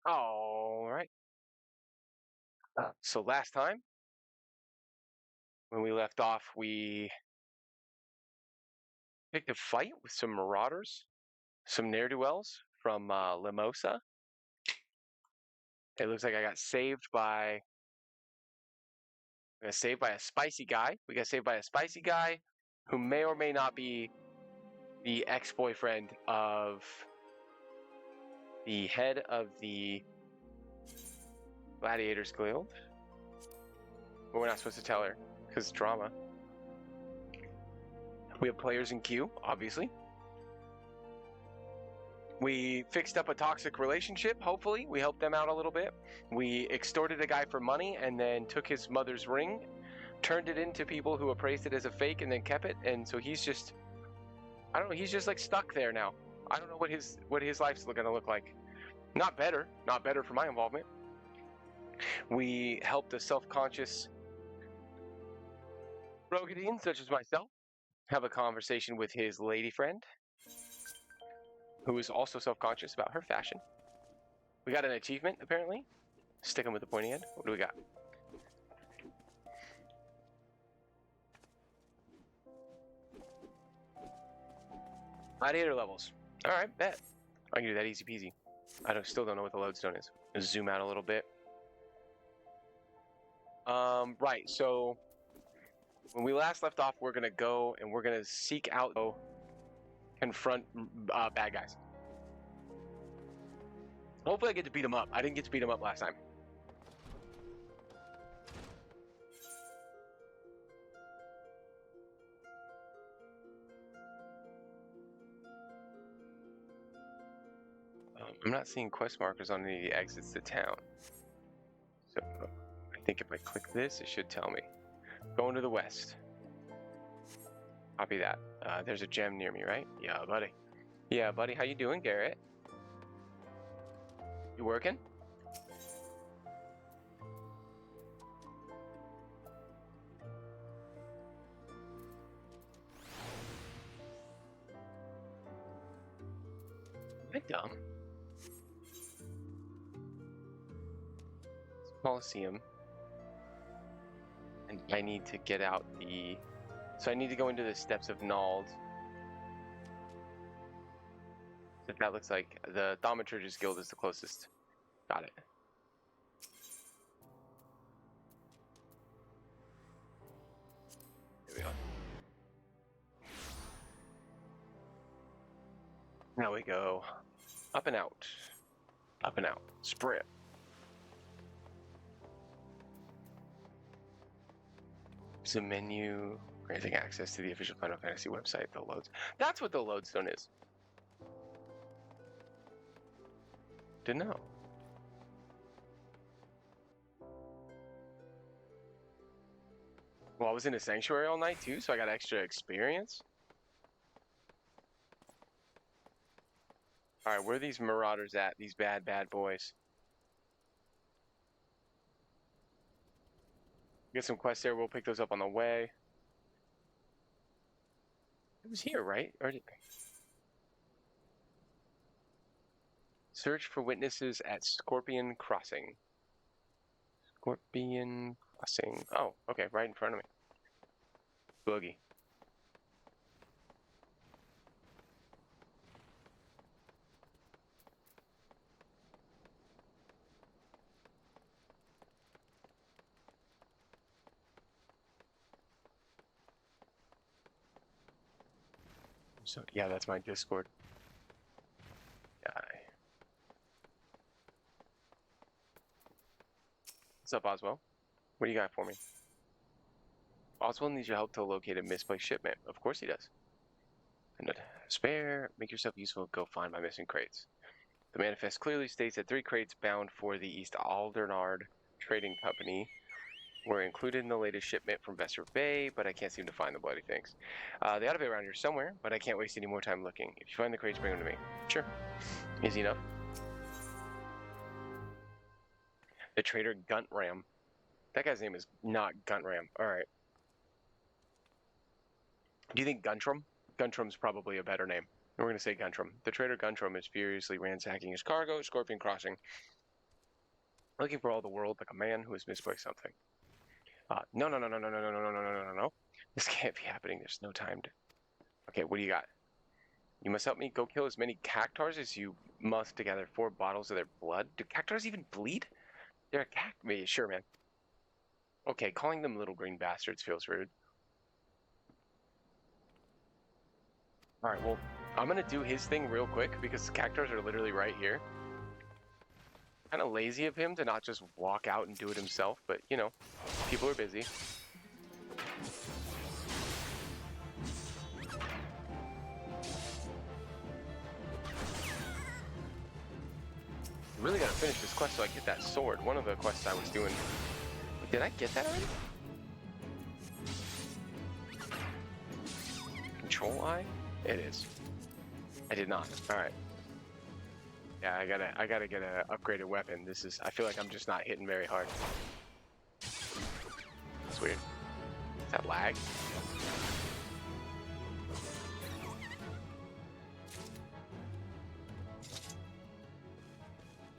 All right. So last time when we left off, we picked a fight with some marauders, some ne'er-do-wells from Limosa. It looks like I got saved by a spicy guy. We got saved by a spicy guy who may or may not be the ex-boyfriend of the head of the Gladiators Guild. But we're not supposed to tell her because drama. We have players in queue, obviously. We fixed up a toxic relationship, hopefully. We helped them out a little bit. We extorted a guy for money and then took his mother's ring, turned it into people who appraised it as a fake and then kept it. And so he's just, I don't know, he's just like stuck there now. I don't know what his life's gonna look like. Not better for my involvement. We helped a self-conscious Rogadine, such as myself, have a conversation with his lady friend, who is also self-conscious about her fashion. We got an achievement, apparently. Sticking with the pointy end. What do we got? Gladiator levels. Alright, bet. I can do that easy peasy. Still don't know what the lodestone is. Let's zoom out a little bit. Right, so when we last left off, we're gonna go and we're gonna seek out, confront bad guys. Hopefully I get to beat them up. I didn't get to beat them up last time. I'm not seeing quest markers on any of the exits to town. So I think if I click this, it should tell me. Going to the west. Copy that. There's a gem near me, right? Yeah, buddy. Yeah, buddy. How you doing, Garrett? You working? Am I dumb? Coliseum. And I need to get out the... So I need to go into the steps of Nald. That looks like the Thaumaturge's Guild is the closest. Got it. Here we go. Now we go up and out. Up and out. Sprint. There's a menu granting access to the official Final Fantasy website. The loads. That's what the lodestone is. Didn't know. Well, I was in a sanctuary all night too, so I got extra experience. Alright, where are these marauders at? These bad boys. Get some quests there. We'll pick those up on the way. It was here, right? Or did... Search for witnesses at Scorpion Crossing. Scorpion Crossing. Oh, okay, right in front of me. Boogie. So yeah, that's my Discord guy. What's up, Oswald? What do you got for me? Oswald needs your help to locate a misplaced shipment. Of course he does. And spare, make yourself useful, go find my missing crates. The manifest clearly states that 3 crates bound for the East Aldernard Trading Company were included in the latest shipment from Vesper Bay, but I can't seem to find the bloody things. They ought to be around here somewhere, but I can't waste any more time looking. If you find the crates, bring them to me. Sure. Easy enough. The trader Guntram. That guy's name is not Guntram. Alright. Do you think Guntram? Guntram's probably a better name. We're going to say Guntram. The trader Guntram is furiously ransacking his cargo at Scorpion Crossing. Looking for all the world like a man who has misplaced something. No, no, no, no, no, no, no, no, no, no, no, no, no. This can't be happening. There's no time to... Okay, what do you got? You must help me go kill as many cactars as you must to gather 4 bottles of their blood. Do cactars even bleed? They're a me, sure, man. Okay, calling them little green bastards feels rude. Alright, well, I'm gonna do his thing real quick because cactars are literally right here. Kind of lazy of him to not just walk out and do it himself, but, you know, people are busy. Really gotta finish this quest so I get that sword. One of the quests I was doing. Did I get that already? Control eye? It is. I did not. Alright. Yeah, I gotta get a upgraded weapon. This is, I feel like I'm just not hitting very hard. That's weird. Is that lag?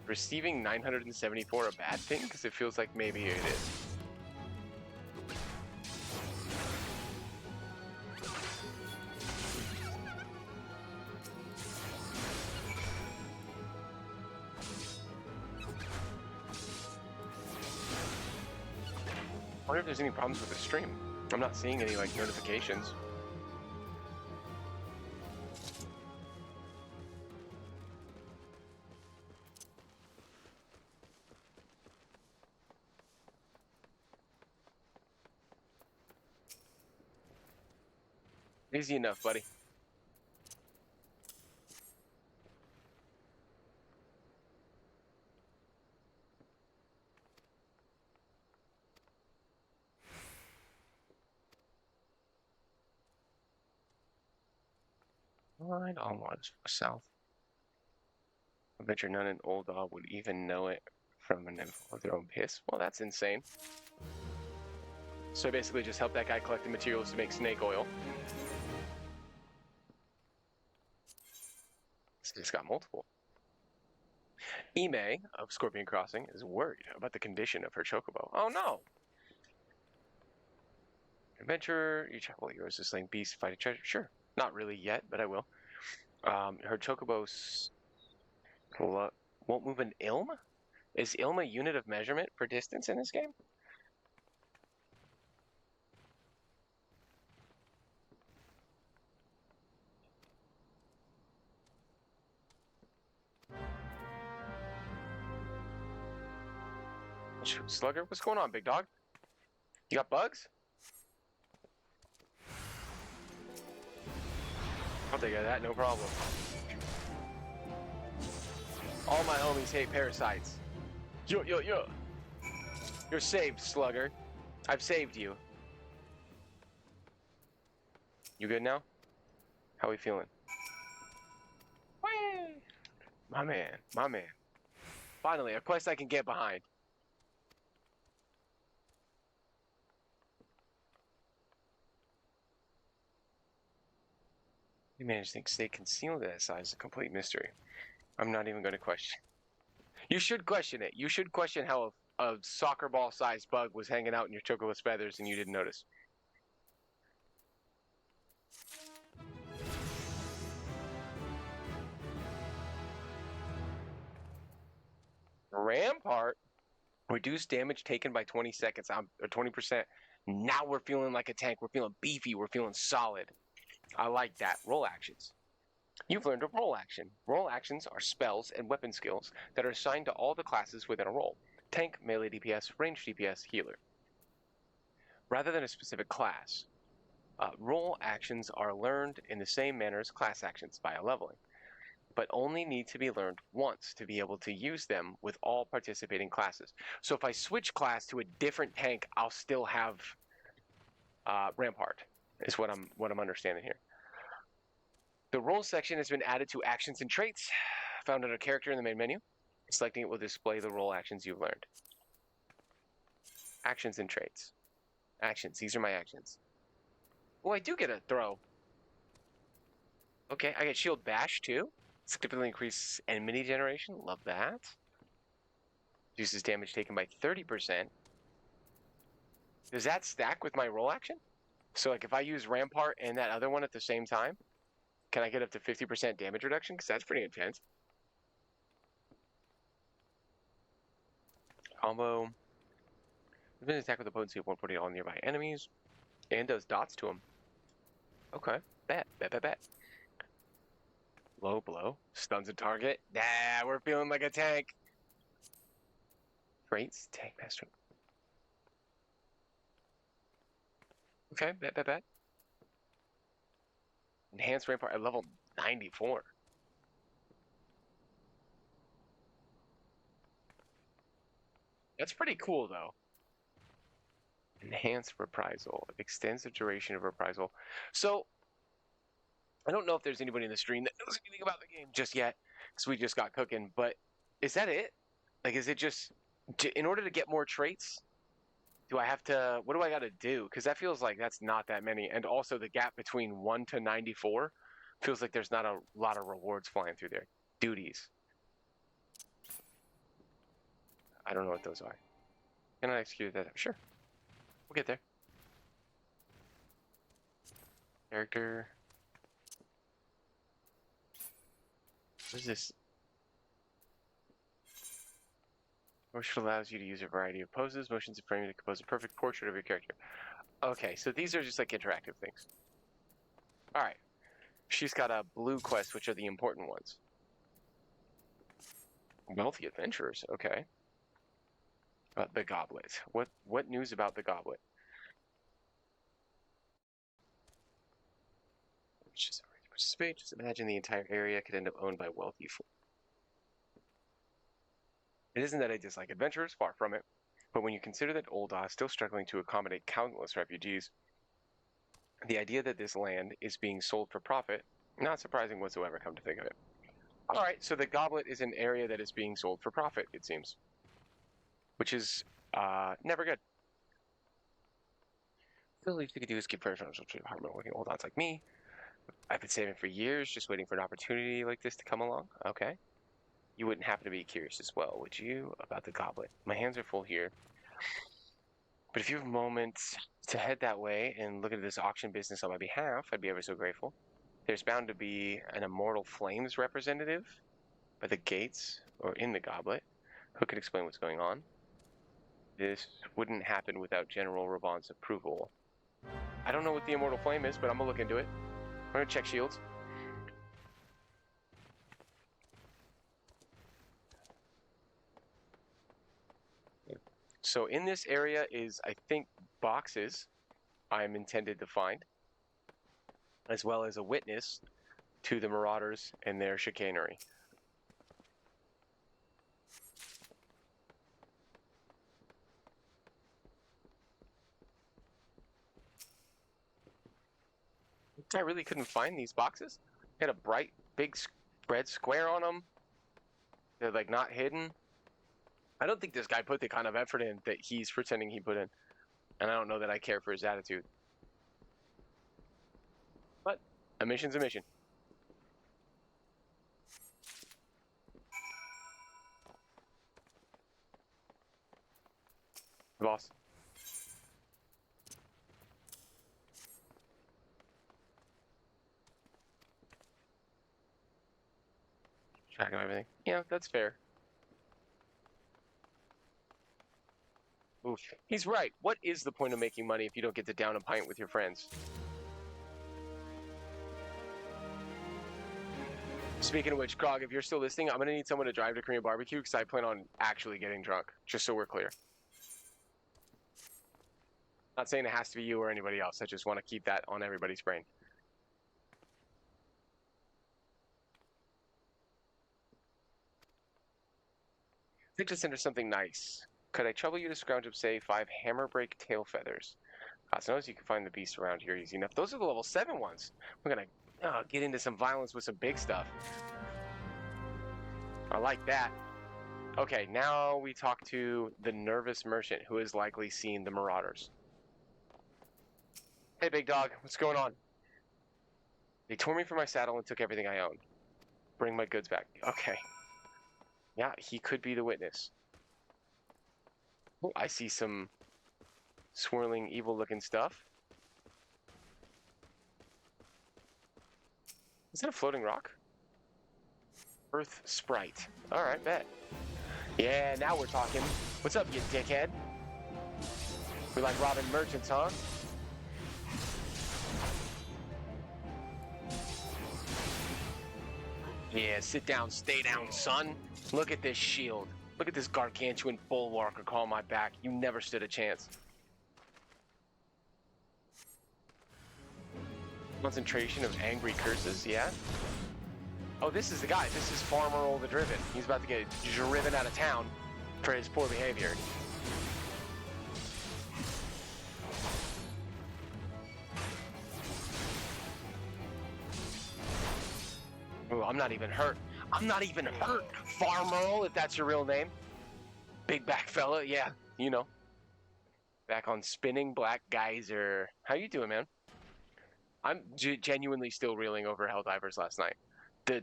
Receiving 974 a bad thing? Because it feels like maybe it is. I wonder if there's any problems with the stream. I'm not seeing any like notifications. Easy enough, buddy. Alright, onwards, south. I bet none in Old Dog would even know it from an info of their own piss. Well, that's insane. So I basically just help that guy collect the materials to make snake oil. It's got multiple. Ime of Scorpion Crossing is worried about the condition of her chocobo. Oh no! Adventure, you travel heroes to slaying beasts, fight a treasure. Sure, not really yet, but I will. Her chocobos won't move an ilm? Is ilm a unit of measurement for distance in this game? Slugger, what's going on, big dog? You got bugs? I'll take care of that, no problem. All my homies hate parasites. Yo, yo, yo. You're saved, Slugger. I've saved you. You good now? How we feeling? Whee! My man, my man. Finally, a quest I can get behind. You managed to stay concealed at that size, a complete mystery. I'm not even going to question. You should question it. You should question how a soccer ball-sized bug was hanging out in your chocolate feathers and you didn't notice. Rampart? Reduce damage taken by 20 seconds, or 20%. Now we're feeling like a tank. We're feeling beefy. We're feeling solid. I like that. Roll actions. You've learned a roll action. Roll actions are spells and weapon skills that are assigned to all the classes within a role. Tank, melee DPS, ranged DPS, healer. Rather than a specific class, roll actions are learned in the same manner as class actions via leveling, but only need to be learned once to be able to use them with all participating classes. So if I switch class to a different tank, I'll still have Rampart, is what I'm understanding here. The role section has been added to actions and traits, found under character in the main menu. Selecting it will display the role actions you've learned. Actions and traits. Actions, these are my actions. Oh, I do get a throw. Okay, I get shield bash too. Significantly increase enmity generation, love that. Reduces damage taken by 30%. Does that stack with my roll action? So like if I use Rampart and that other one at the same time, can I get up to 50% damage reduction? Because that's pretty intense. Combo. Been attack with a potency of 140 all nearby enemies. And does dots to them. Okay. Bet. Low blow. Stuns a target. Nah, we're feeling like a tank. Traits. Tank master. Okay. Bet. Enhanced Rampart at level 94. That's pretty cool, though. Enhanced reprisal. Extensive duration of reprisal. So, I don't know if there's anybody in the stream that knows anything about the game just yet, because we just got cooking, but is that it? Like, is it just, in order to get more traits, do I have to, what do I got to do? Because that feels like that's not that many. And also the gap between 1 to 94 feels like there's not a lot of rewards flying through there. Duties. I don't know what those are. Can I execute that? Sure. We'll get there. Character. What is this? Motion allows you to use a variety of poses, motions, and framing to compose a perfect portrait of your character. Okay, so these are just like interactive things. Alright. She's got a blue quest, which are the important ones. Wealthy adventurers, okay. The goblet. What news about the goblet? Just participate. Just imagine the entire area could end up owned by wealthy. It isn't that I dislike adventurers, far from it. But when you consider that Ul'dah is still struggling to accommodate countless refugees, the idea that this land is being sold for profit, not surprising whatsoever, come to think of it. Alright, so the goblet is an area that is being sold for profit, it seems. Which is, never good. The least you could do is keep fresh hard working Ul'dahs like me. I've been saving for years, just waiting for an opportunity like this to come along. Okay. You wouldn't happen to be curious as well, would you, about the goblet? My hands are full here. But if you have a moment to head that way and look at this auction business on my behalf, I'd be ever so grateful. There's bound to be an Immortal Flames representative by the gates or in the goblet who could explain what's going on. This wouldn't happen without General Raban's approval. I don't know what the Immortal Flame is, but I'm gonna look into it. I'm gonna check shields. So in this area is, I think, boxes I'm intended to find, as well as a witness to the Marauders and their chicanery. I really couldn't find these boxes. They had a bright, big red square on them. They're like not hidden. I don't think this guy put the kind of effort in that he's pretending he put in. And I don't know that I care for his attitude. But a mission's a mission. Boss. Track of everything. Yeah, that's fair. Oof. He's right. What is the point of making money if you don't get to down a pint with your friends? Speaking of which, Krog, if you're still listening, I'm going to need someone to drive to Korean barbecue because I plan on actually getting drunk, just so we're clear. Not saying it has to be you or anybody else. I just want to keep that on everybody's brain. I think to send her something nice. Could I trouble you to scrounge up, say, 5 hammer-break tail feathers? God knows you can find the beast around here easy enough. Those are the level 7 ones. We're going to get into some violence with some big stuff. I like that. Okay, now we talk to the nervous merchant who has likely seen the Marauders. Hey, big dog, what's going on? They tore me from my saddle and took everything I owned. Bring my goods back. Okay. Yeah, he could be the witness. Oh, I see some swirling, evil-looking stuff. Is that a floating rock? Earth Sprite. All right, bet. Yeah, now we're talking. What's up, you dickhead? We like robbing merchants, huh? Yeah, sit down, stay down, son. Look at this shield. Look at this gargantuan bulwark across my back. You never stood a chance. Concentration of angry curses, yeah? Oh, this is the guy. This is Farmer Ole the Driven. He's about to get driven out of town for his poor behavior. Oh, I'm not even hurt. I'm not even hurt, Farmer Ole, if that's your real name. Big back fella, yeah, you know. Back on Spinning Blackgeyser. How you doing, man? I'm genuinely still reeling over Helldivers last night. The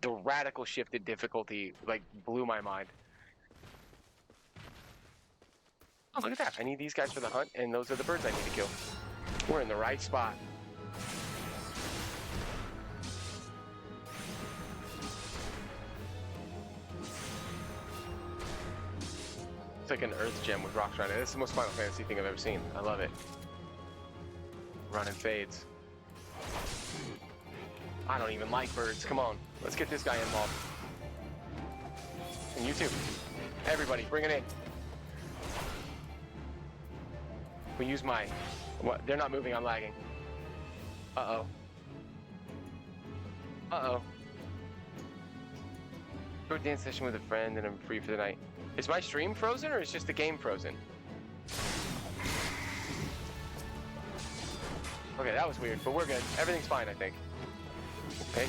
radical shift in difficulty like blew my mind. Oh, look at that. I need these guys for the hunt, and those are the birds I need to kill. We're in the right spot. It's like an earth gem with rocks around it. It's the most Final Fantasy thing I've ever seen. I love it. Running fades. I don't even like birds. Come on. Let's get this guy involved. And you too. Everybody, bring it in. We use my... What? They're not moving. I'm lagging. Uh-oh. Uh-oh. Go dance session with a friend and I'm free for the night. Is my stream frozen or is just the game frozen? Okay, that was weird, but we're good. Everything's fine, I think. Okay.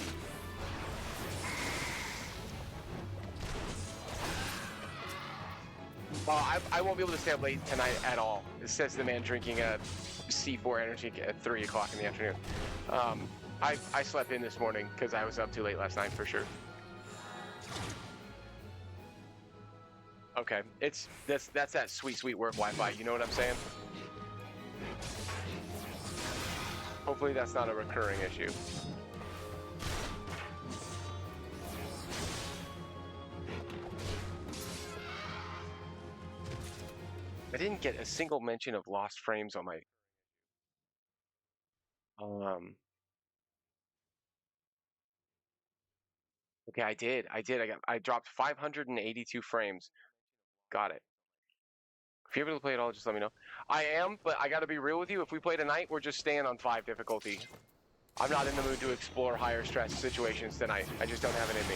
I won't be able to stay up late tonight at all. This says the man drinking a C4 energy at 3 o'clock in the afternoon. I slept in this morning because I was up too late last night for sure. Okay, that's that sweet work Wi-Fi. You know what I'm saying? Hopefully that's not a recurring issue. I didn't get a single mention of lost frames on my... Okay, I did. I dropped 582 frames. Got it. If you're able to play it all, just let me know. I am, but I gotta be real with you. If we play tonight, we're just staying on 5 difficulty. I'm not in the mood to explore higher stress situations tonight. I just don't have it in me.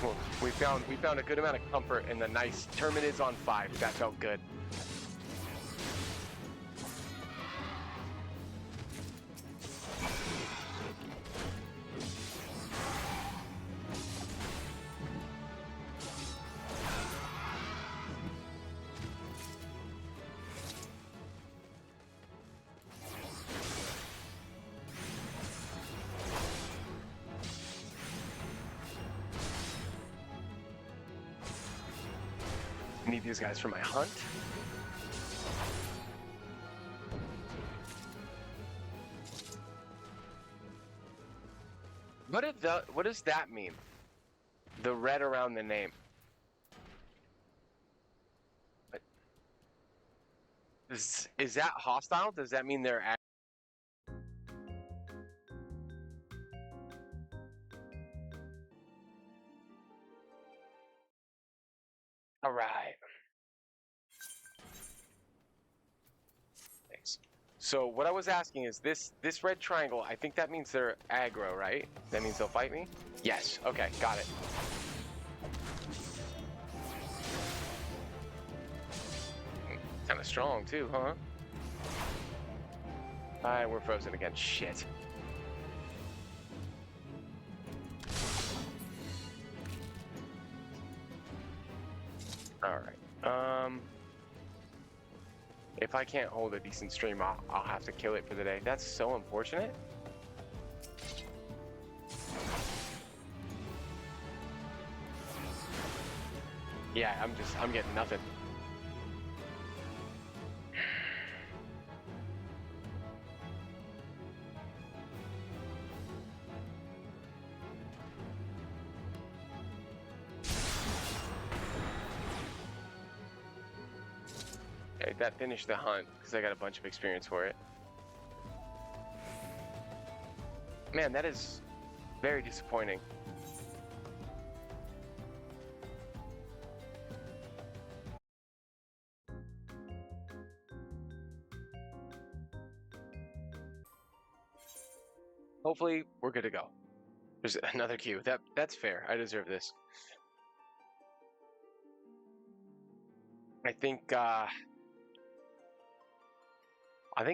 Well, we found a good amount of comfort in the nice Terminids on 5. That felt good. I need these guys for my hunt. What does that mean? The red around the name. Is that hostile? Does that mean they're... All right. Thanks. So what I was asking is this red triangle, I think that means they're aggro, right? That means they'll fight me? Yes. Okay, got it. Kind of strong too, huh? Alright, we're frozen again. Shit. Alright. If I can't hold a decent stream, I'll have to kill it for the day. That's so unfortunate. Yeah, I'm getting nothing. Okay, that finished the hunt because I got a bunch of experience for it. Man, that is very disappointing. Hopefully, we're good to go. There's another queue. That's fair. I deserve this. I think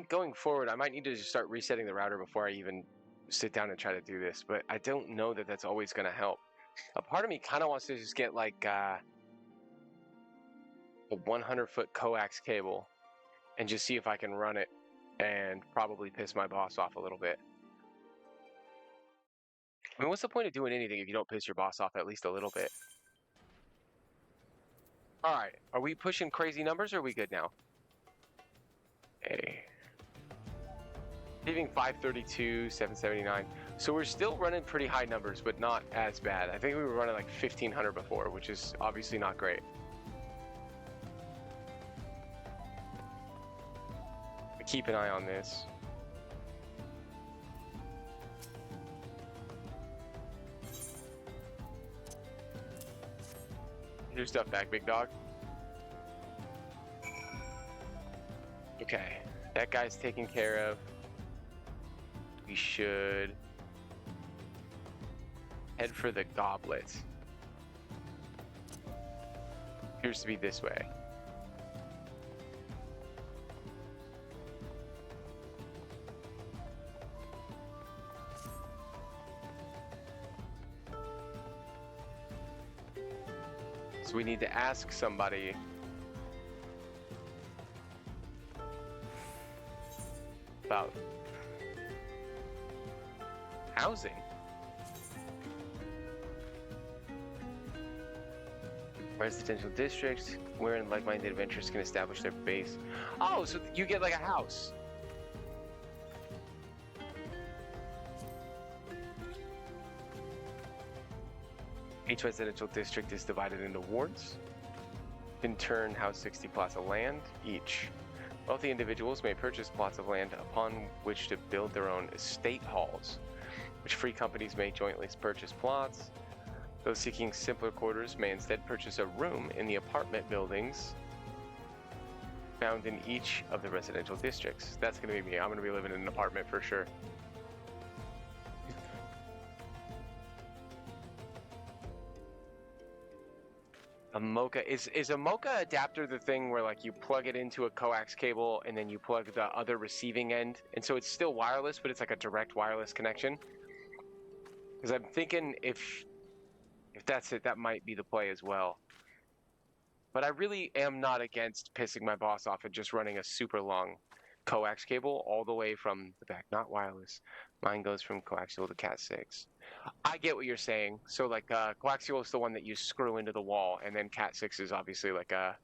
going forward, I might need to just start resetting the router before I even sit down and try to do this. But I don't know that that's always going to help. A part of me kind of wants to just get like a 100-foot coax cable and just see if I can run it and probably piss my boss off a little bit. I mean, what's the point of doing anything if you don't piss your boss off at least a little bit? All right, are we pushing crazy numbers or are we good now? Okay. Leaving 532, 779. So we're still running pretty high numbers, but not as bad. I think we were running like 1,500 before, which is obviously not great. Keep an eye on this. Your stuff back, big dog. Okay, that guy's taken care of. We should head for the goblet. Appears to be this way. So we need to ask somebody about housing. Residential districts wherein like-minded adventurers can establish their base. Oh, so you get like a house. Each residential district is divided into wards. In turn, house 60 plots of land each. Wealthy individuals may purchase plots of land upon which to build their own estate halls, which free companies may jointly purchase plots. Those seeking simpler quarters may instead purchase a room in the apartment buildings found in each of the residential districts. That's going to be me. I'm going to be living in an apartment for sure. A Mocha is a Mocha adapter the thing where like you plug it into a coax cable and then you plug the other receiving end, and so it's still wireless, but it's like a direct wireless connection? Because I'm thinking if that's it, that might be the play as well. But I really am not against pissing my boss off and just running a super long coax cable all the way from the back. Not wireless. Mine goes from coaxial to Cat 6. I get what you're saying. So like coaxial is the one that you screw into the wall, and then Cat 6 is obviously like a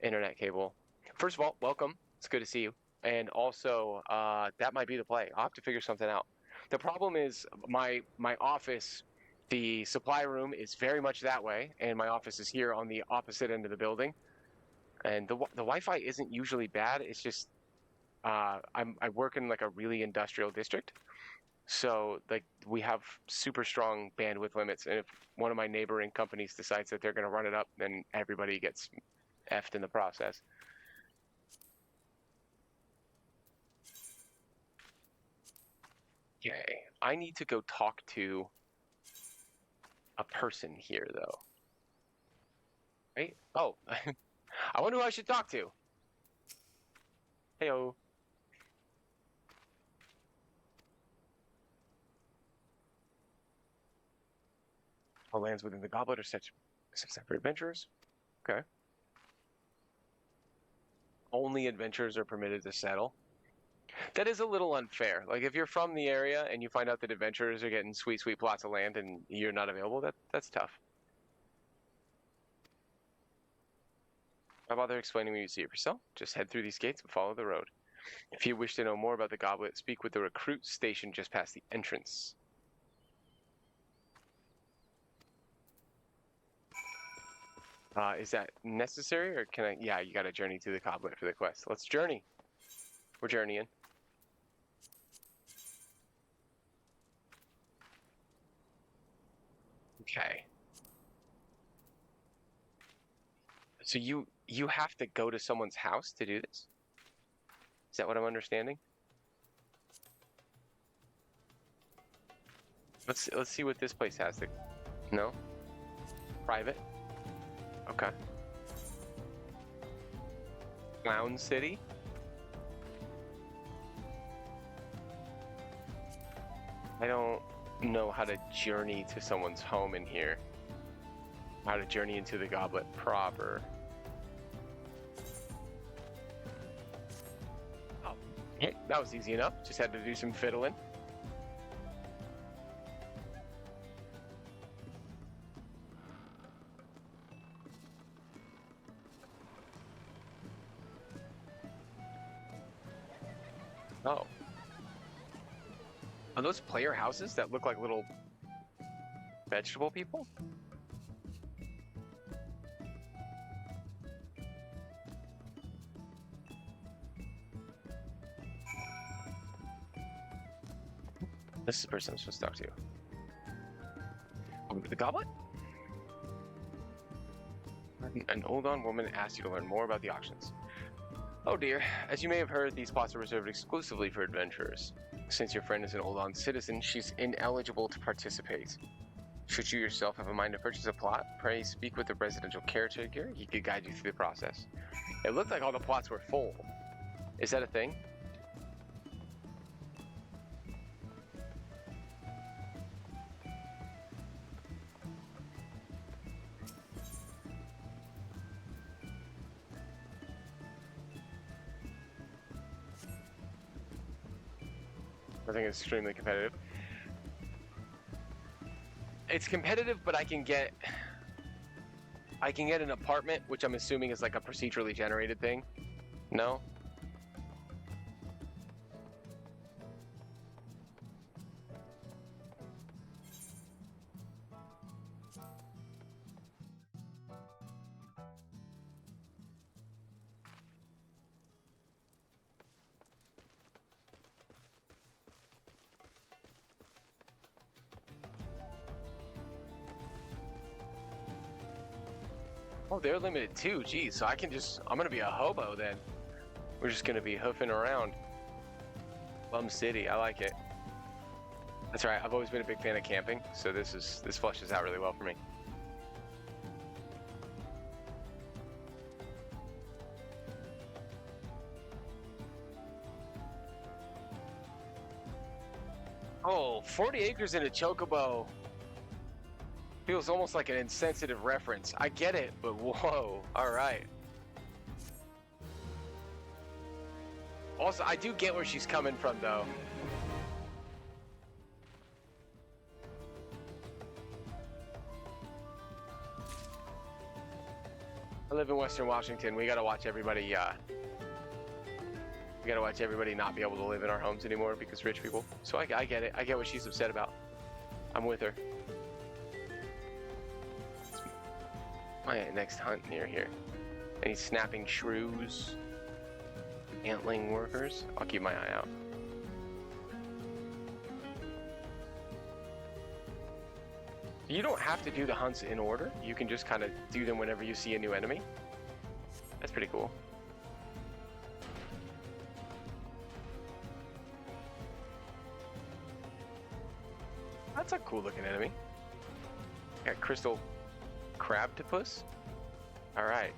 internet cable. First of all, welcome. It's good to see you. And also, that might be the play. I'll have to figure something out. The problem is my office, the supply room is very much that way, and my office is here on the opposite end of the building. And the Wi-Fi isn't usually bad. It's just I work in like a really industrial district. So like we have super strong bandwidth limits, and if one of my neighboring companies decides that they're going to run it up, then everybody gets effed in the process. Okay, I need to go talk to a person here though. Right? Oh, I wonder who I should talk to. Heyo. All lands within the goblet are set for adventurers. Okay. Only adventurers are permitted to settle. That is a little unfair. Like if you're from the area and you find out that adventurers are getting sweet, sweet plots of land and you're not available, that's tough. Don't bother explaining when you see it yourself. Just head through these gates and follow the road. If you wish to know more about the goblet, speak with the recruit station just past the entrance. Is that necessary, or can I? Yeah, you got to journey to the goblet for the quest. Let's journey. We're journeying. Okay. So you have to go to someone's house to do this? Is that what I'm understanding? Let's see what this place has to. No? Private? Okay. Clown City? I don't know how to journey to someone's home in here. How to journey into the goblet proper. Oh, hey, that was easy enough. Just had to do some fiddling. Oh. Are those player houses that look like little vegetable people? This is the person I'm supposed to talk to. Welcome to the goblet? An old-on woman asked you to learn more about the auctions. Oh dear, as you may have heard, these spots are reserved exclusively for adventurers. Since your friend is an old-on citizen, she's ineligible to participate. Should you yourself have a mind to purchase a plot, pray speak with the residential caretaker. He could guide you through the process. It looked like all the plots were full. Is that a thing? I think it's extremely competitive. It's competitive, but I can get an apartment, which I'm assuming is like a procedurally generated thing. No? Oh, they're limited too. Geez, so I'm gonna be a hobo then. We're just gonna be hoofing around. Bum City, I like it. That's right. I've always been a big fan of camping, so this fleshes out really well for me. Oh, 40 acres in a chocobo. Feels almost like an insensitive reference. I get it, but whoa. All right. Also, I do get where she's coming from, though. I live in Western Washington. We gotta watch everybody. We gotta watch everybody not be able to live in our homes anymore because rich people. So I get it. I get what she's upset about. I'm with her. My next hunt near here. Any snapping shrews? Antling workers? I'll keep my eye out. You don't have to do the hunts in order. You can just kind of do them whenever you see a new enemy. That's pretty cool. That's a cool looking enemy. Got crystal crabtopus. All right,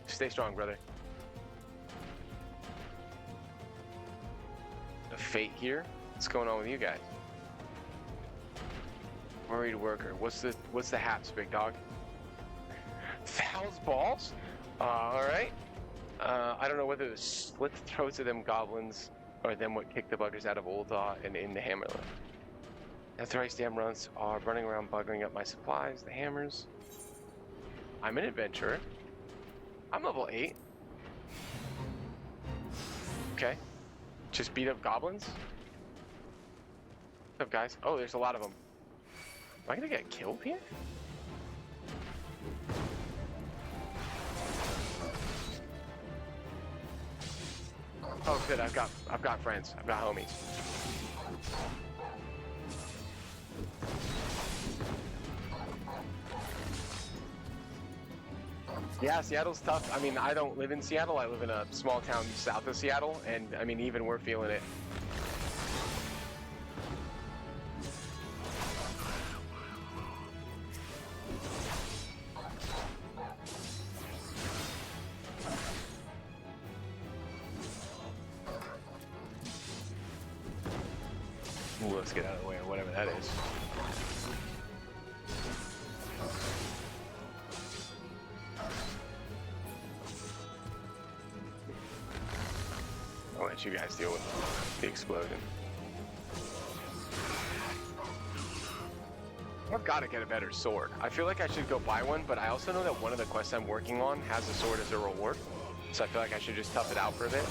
stay strong, brother. A fate here. What's going on with you guys? Worried worker. What's the haps, big dog? Fowl's balls. All right. I don't know whether to slit the throats of them goblins or them what kick the buggers out of Ul'dah and in the Hammerland. The thrice damn runs are running around buggering up my supplies, the hammers. I'm an adventurer. I'm level 8. Okay. Just beat up goblins? What's up, guys? Oh, there's a lot of them. Am I gonna get killed here? it. I've got friends. I've got homies. Yeah, Seattle's tough. I mean, I don't live in Seattle. I live in a small town south of Seattle, and I mean, even we're feeling it. Ooh, let's get out of the way or whatever that is. I'll let you guys deal with the explosion. I've got to get a better sword. I feel like I should go buy one, but I also know that one of the quests I'm working on has a sword as a reward. So I feel like I should just tough it out for a bit.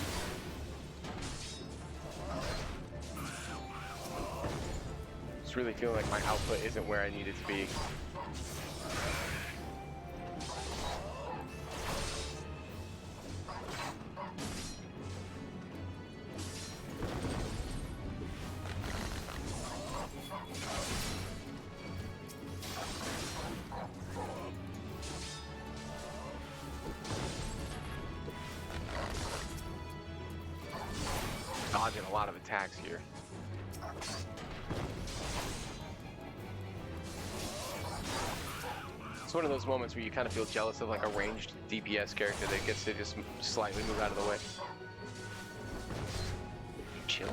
Just really feeling like my output isn't where I need it to be. Dodging a lot of attacks here. It's one of those moments where you kind of feel jealous of like a ranged DPS character that gets to just slightly move out of the way. Chill.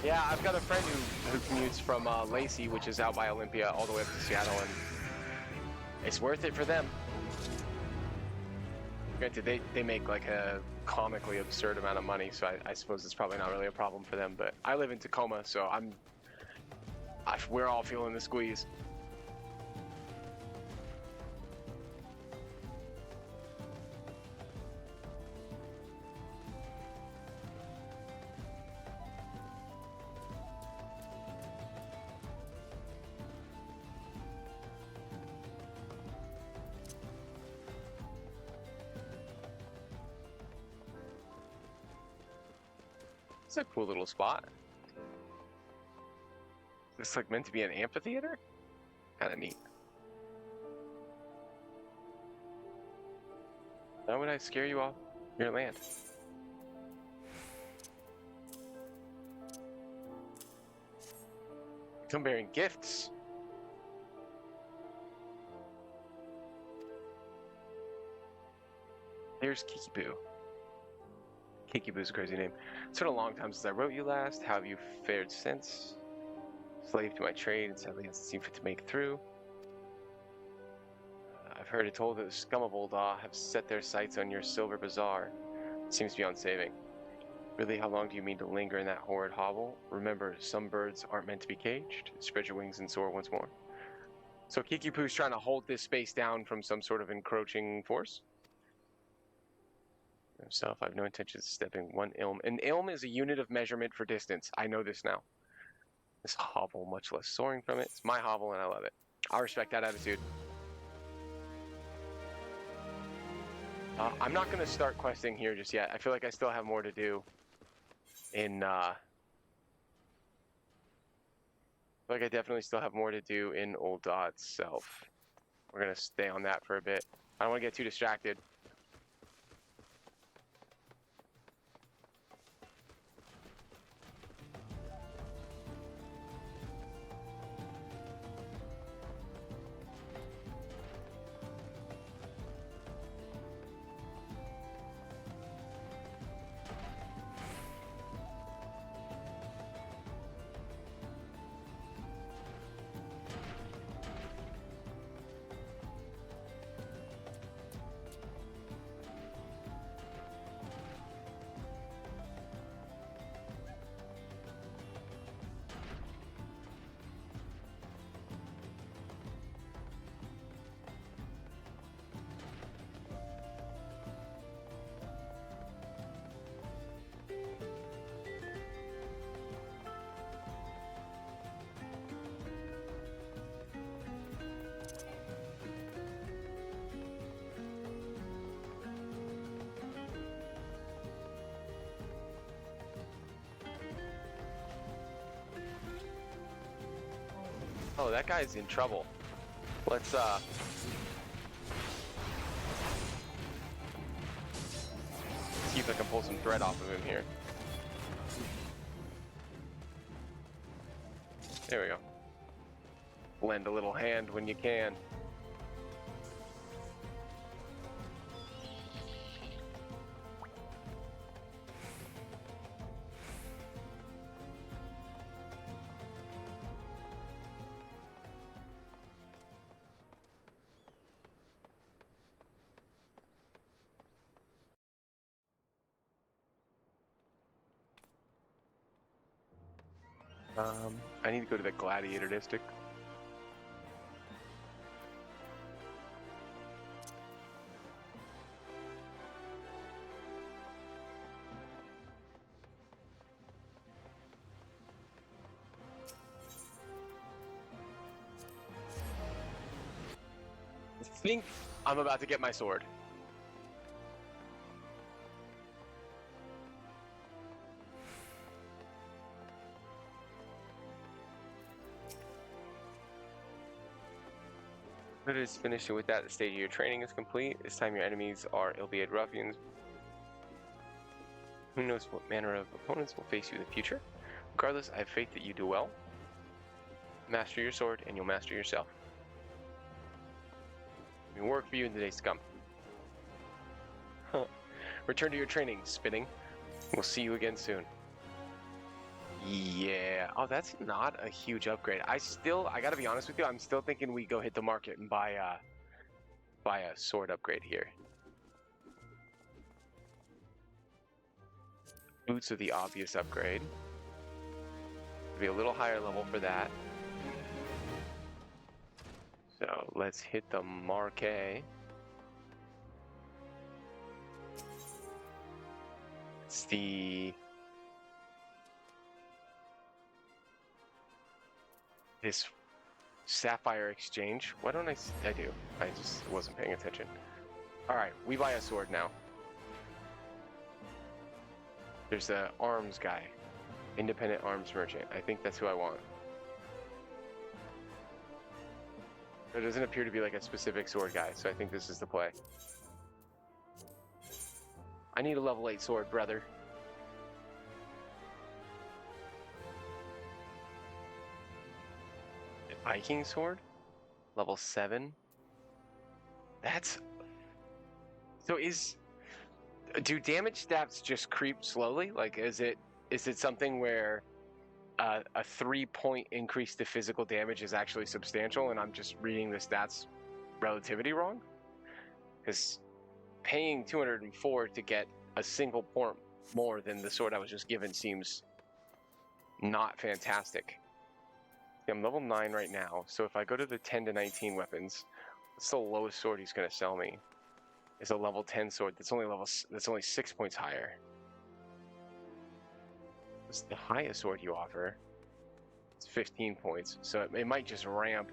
Yeah, I've got a friend who commutes from Lacey, which is out by Olympia, all the way up to Seattle, and it's worth it for them. Granted, they make like a comically absurd amount of money, so I suppose it's probably not really a problem for them, but I live in Tacoma, so we're all feeling the squeeze. It's a cool little spot. It's like meant to be an amphitheater? Kind of neat. Why would I scare you off your land? Come bearing gifts. Here's Kikipoo. Kikipoo's a crazy name. It's been a long time since I wrote you last. How have you fared since? Slave to my trade, and sadly hasn't seen fit to make through. I've heard it told that the scum of Ul'dah have set their sights on your Silver Bazaar. It seems beyond saving. Really, how long do you mean to linger in that horrid hovel? Remember, some birds aren't meant to be caged. Spread your wings and soar once more. So Kikipoo's trying to hold this space down from some sort of encroaching force? Himself, I have no intention of stepping one ilm. An ilm is a unit of measurement for distance. I know this now. This hovel, much less soaring from it. It's my hovel and I love it. I respect that attitude. I'm not going to start questing here just yet. I feel like I still have more to do in, I feel like I definitely still have more to do in Ul'dah itself. We're going to stay on that for a bit. I don't want to get too distracted. Oh, that guy's in trouble. Let's see if I can pull some thread off of him here. There we go. Lend a little hand when you can. I need to go to the Gladiator district. I think I'm about to get my sword. It is finished, and with that, the stage of your training is complete. This time your enemies are albeit ruffians. Who knows what manner of opponents will face you in the future? Regardless, I have faith that you do well. Master your sword, and you'll master yourself. It will work for you in the days to come. Return to your training, Spinning. We'll see you again soon. Yeah. Oh, that's not a huge upgrade. I gotta be honest with you, I'm still thinking we go hit the market and buy a sword upgrade here. Boots are the obvious upgrade. Be a little higher level for that. So let's hit the marquee. It's this Sapphire Exchange. Why don't I do? I just wasn't paying attention. Alright, we buy a sword now. There's the arms guy. Independent arms merchant. I think that's who I want. There doesn't appear to be like a specific sword guy, so I think this is the play. I need a level 8 sword, brother. Viking sword? Level 7? That's... So do damage stats just creep slowly? Like, is it something where a 3-point increase to physical damage is actually substantial and I'm just reading the stats relativity wrong? Because paying 204 to get a single point more than the sword I was just given seems not fantastic. I'm level 9 right now, so if I go to the 10 to 19 weapons, what's the lowest sword he's going to sell me? It's a level 10 sword that's only 6 points higher. What's the highest sword you offer? It's 15 points, so it might just ramp.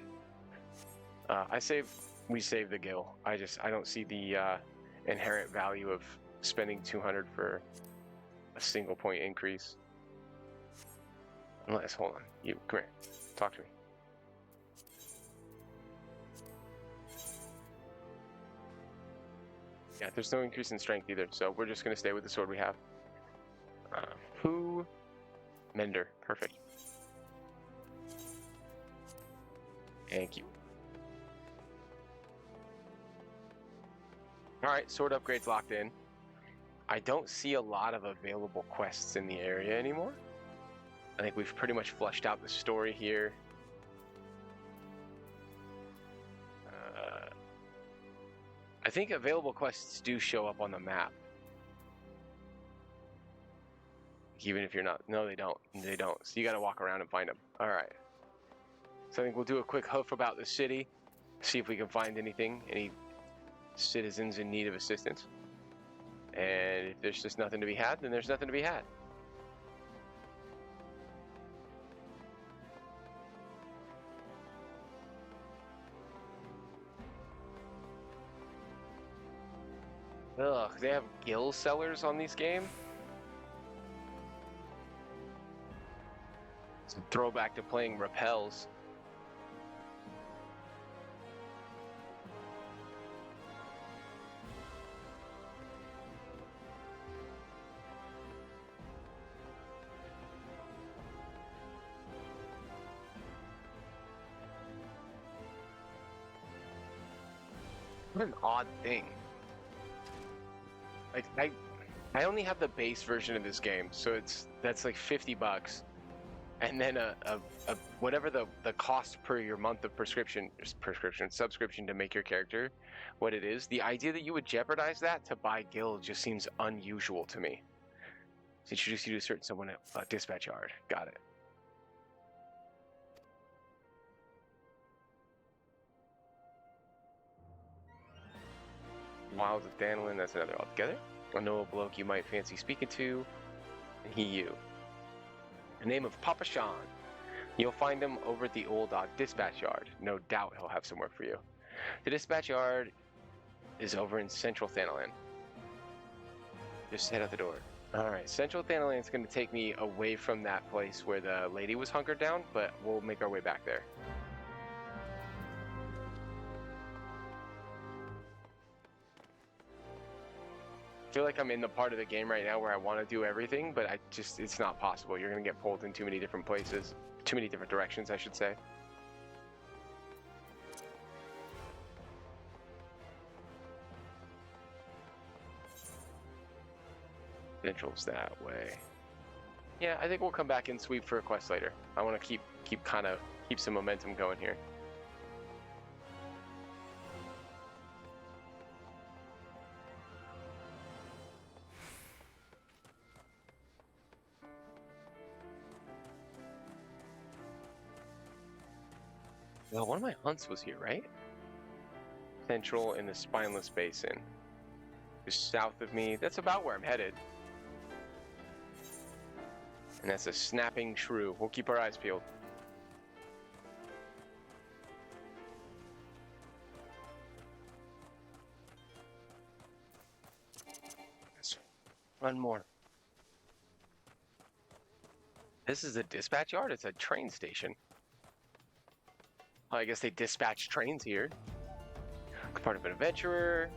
We save the gil. I don't see the inherent value of spending 200 for a single point increase. Unless, hold on, you come here, talk to me. Yeah, there's no increase in strength either, so we're just gonna stay with the sword we have. Who? Mender, perfect. Thank you. Alright, sword upgrades locked in. I don't see a lot of available quests in the area anymore. I think we've pretty much fleshed out the story here. I think available quests do show up on the map. Even if you're not... No, they don't. They don't. So you gotta walk around and find them. Alright. So I think we'll do a quick hoof about the city. See if we can find anything. Any citizens in need of assistance. And if there's just nothing to be had, then there's nothing to be had. Ugh, they have gil sellers on these games? It's a throwback to playing Repels. What an odd thing. Like I only have the base version of this game, so that's like $50, and then a whatever the cost per your month of subscription to make your character what it is. The idea that you would jeopardize that to buy guild just seems unusual to me. To introduce you to a certain someone at dispatch yard. Got it. Wilds of Danilin, that's another altogether. I know a bloke you might fancy speaking to, and he you. The name of Papashan. You'll find him over at the old dispatch yard. No doubt he'll have some work for you. The dispatch yard is over in Central Danilin. Just head out the door. Alright, Central Danilin is going to take me away from that place where the lady was hunkered down, but we'll make our way back there. I feel like I'm in the part of the game right now where I want to do everything, but it's not possible. You're going to get pulled in too many different places, too many different directions, I should say. Central's that way. Yeah, I think we'll come back and sweep for a quest later. I want to keep some momentum going here. Well, one of my hunts was here, right? Central in the Spineless Basin. Just south of me. That's about where I'm headed. And that's a snapping shrew. We'll keep our eyes peeled. Let's run more. This is a dispatch yard? It's a train station. I guess they dispatch trains here. Part of an adventurer.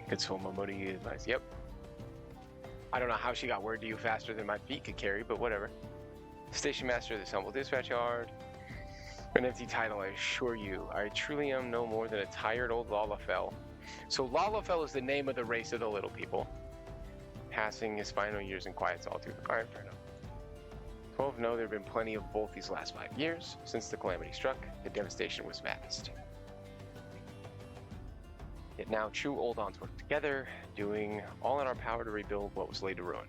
Console Momodi advice. Yep. I don't know how she got word to you faster than my feet could carry, but whatever. Station master of this humble dispatch yard. An empty title, I assure you. I truly am no more than a tired old lalafel. So lalafel is the name of the race of the little people. Passing his final years in quiet solitude. Alright, fair enough. 12 know there have been plenty of both these last 5 years. Since the calamity struck, the devastation was vast. Yet now true Oldons work together, doing all in our power to rebuild what was laid to ruin.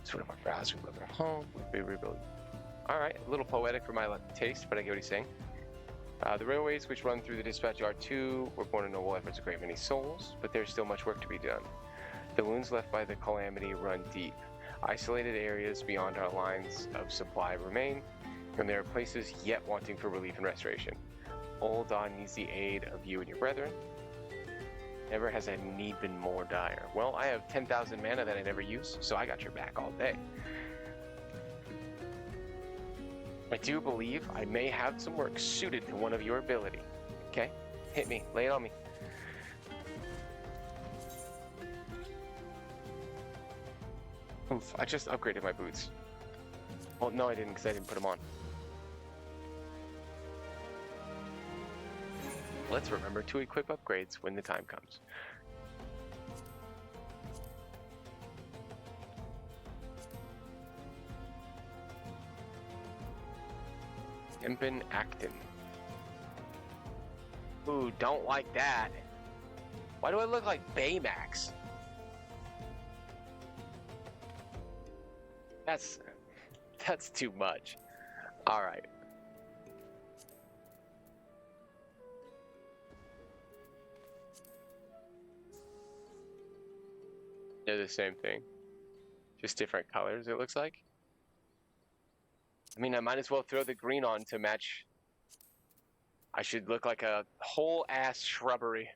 Sort of our vows, we live our home, we rebuild. Alright, a little poetic for my taste, but I get what he's saying. The railways which run through the dispatch yard too were born of noble efforts of great many souls, but there's still much work to be done. The wounds left by the calamity run deep. Isolated areas beyond our lines of supply remain, and there are places yet wanting for relief and restoration. Old Don needs the aid of you and your brethren. Never has a need been more dire. Well, I have 10,000 mana that I never use, so I got your back all day. I do believe I may have some work suited to one of your ability. Okay? Hit me. Lay it on me. Oof, I just upgraded my boots. Well, no I didn't, because I didn't put them on. Let's remember to equip upgrades when the time comes. Impin Acton. Ooh, don't like that. Why do I look like Baymax? That's too much. Alright. They're the same thing. Just different colors, it looks like. I mean, I might as well throw the green on to match. I should look like a whole ass shrubbery.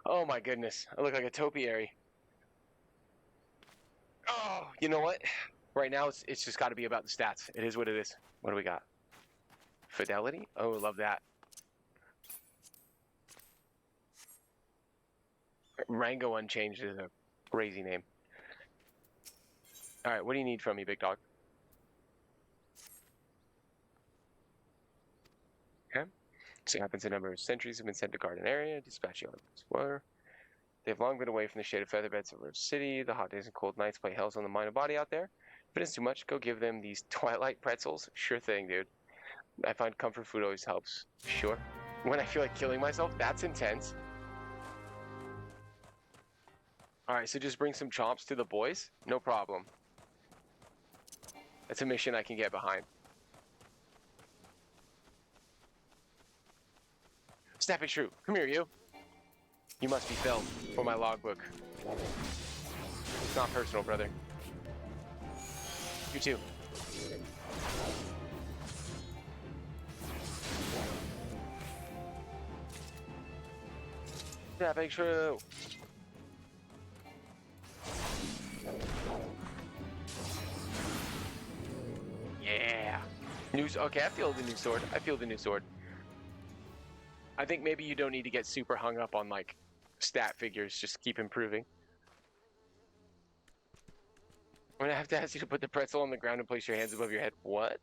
Oh my goodness. I look like a topiary. Oh, you know what? Right now, it's just got to be about the stats. It is what it is. What do we got? Fidelity? Oh, love that. Rango Unchanged is a crazy name. Alright, what do you need from me, big dog? Okay. So it happens a number of centuries have been sent to guard an area, dispatch the explorer. They have long been away from the shaded featherbeds of Rose City. The hot days and cold nights play hells on the mind and body out there. If it is too much, go give them these twilight pretzels. Sure thing, dude. I find comfort food always helps. Sure. When I feel like killing myself, that's intense. Alright, so just bring some chomps to the boys? No problem. That's a mission I can get behind. Snapping Shrew, come here, you. You must be felled for my logbook. It's not personal, brother. You too. Snapping Shrew. Yeah. Okay, I feel the new sword. I feel the new sword. I think maybe you don't need to get super hung up on, like, stat figures. Just keep improving. I'm gonna have to ask you to put the pretzel on the ground and place your hands above your head. What?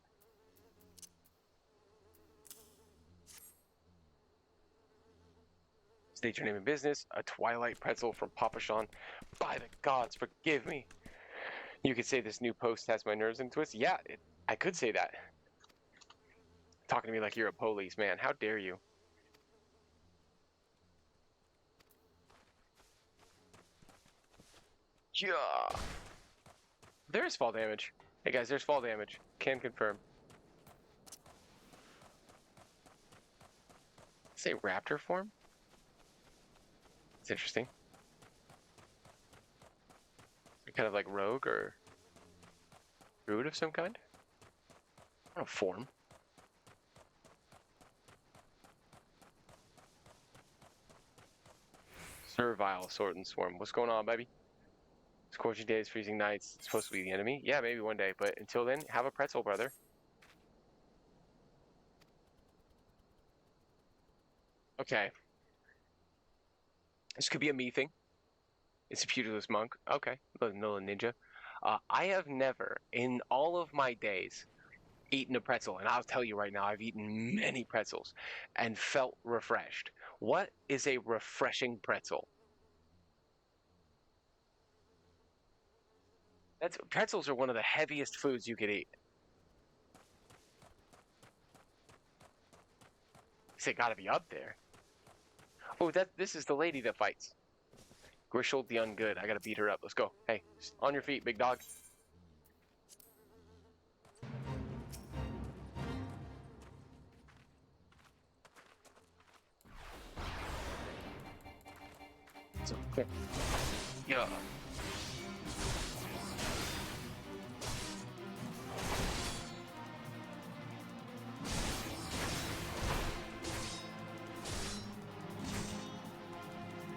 State your name and business. A twilight pretzel from Papashan. By the gods, forgive me. You could say this new post has my nerves in twists. Yeah, I could say that. Talking to me like you're a police, man. How dare you? Yeah. There is fall damage. Hey guys, there's fall damage. Can confirm. Say raptor form? It's interesting. Kind of like rogue or druid of some kind? I don't know, form. Servile sword and swarm. What's going on, baby? Scorching days, freezing nights. It's supposed to be the enemy? Yeah, maybe one day, but until then, have a pretzel, brother. Okay. This could be a me thing. It's a pugilist monk. Okay. No ninja. I have never, in all of my days, eaten a pretzel, and I'll tell you right now, I've eaten many pretzels and felt refreshed. What is a refreshing pretzel? Pretzels are one of the heaviest foods you could eat. They gotta be up there. Oh, this is the lady that fights. Grishel the Ungood. I gotta beat her up. Let's go. Hey, on your feet, big dog. It's okay. Yeah.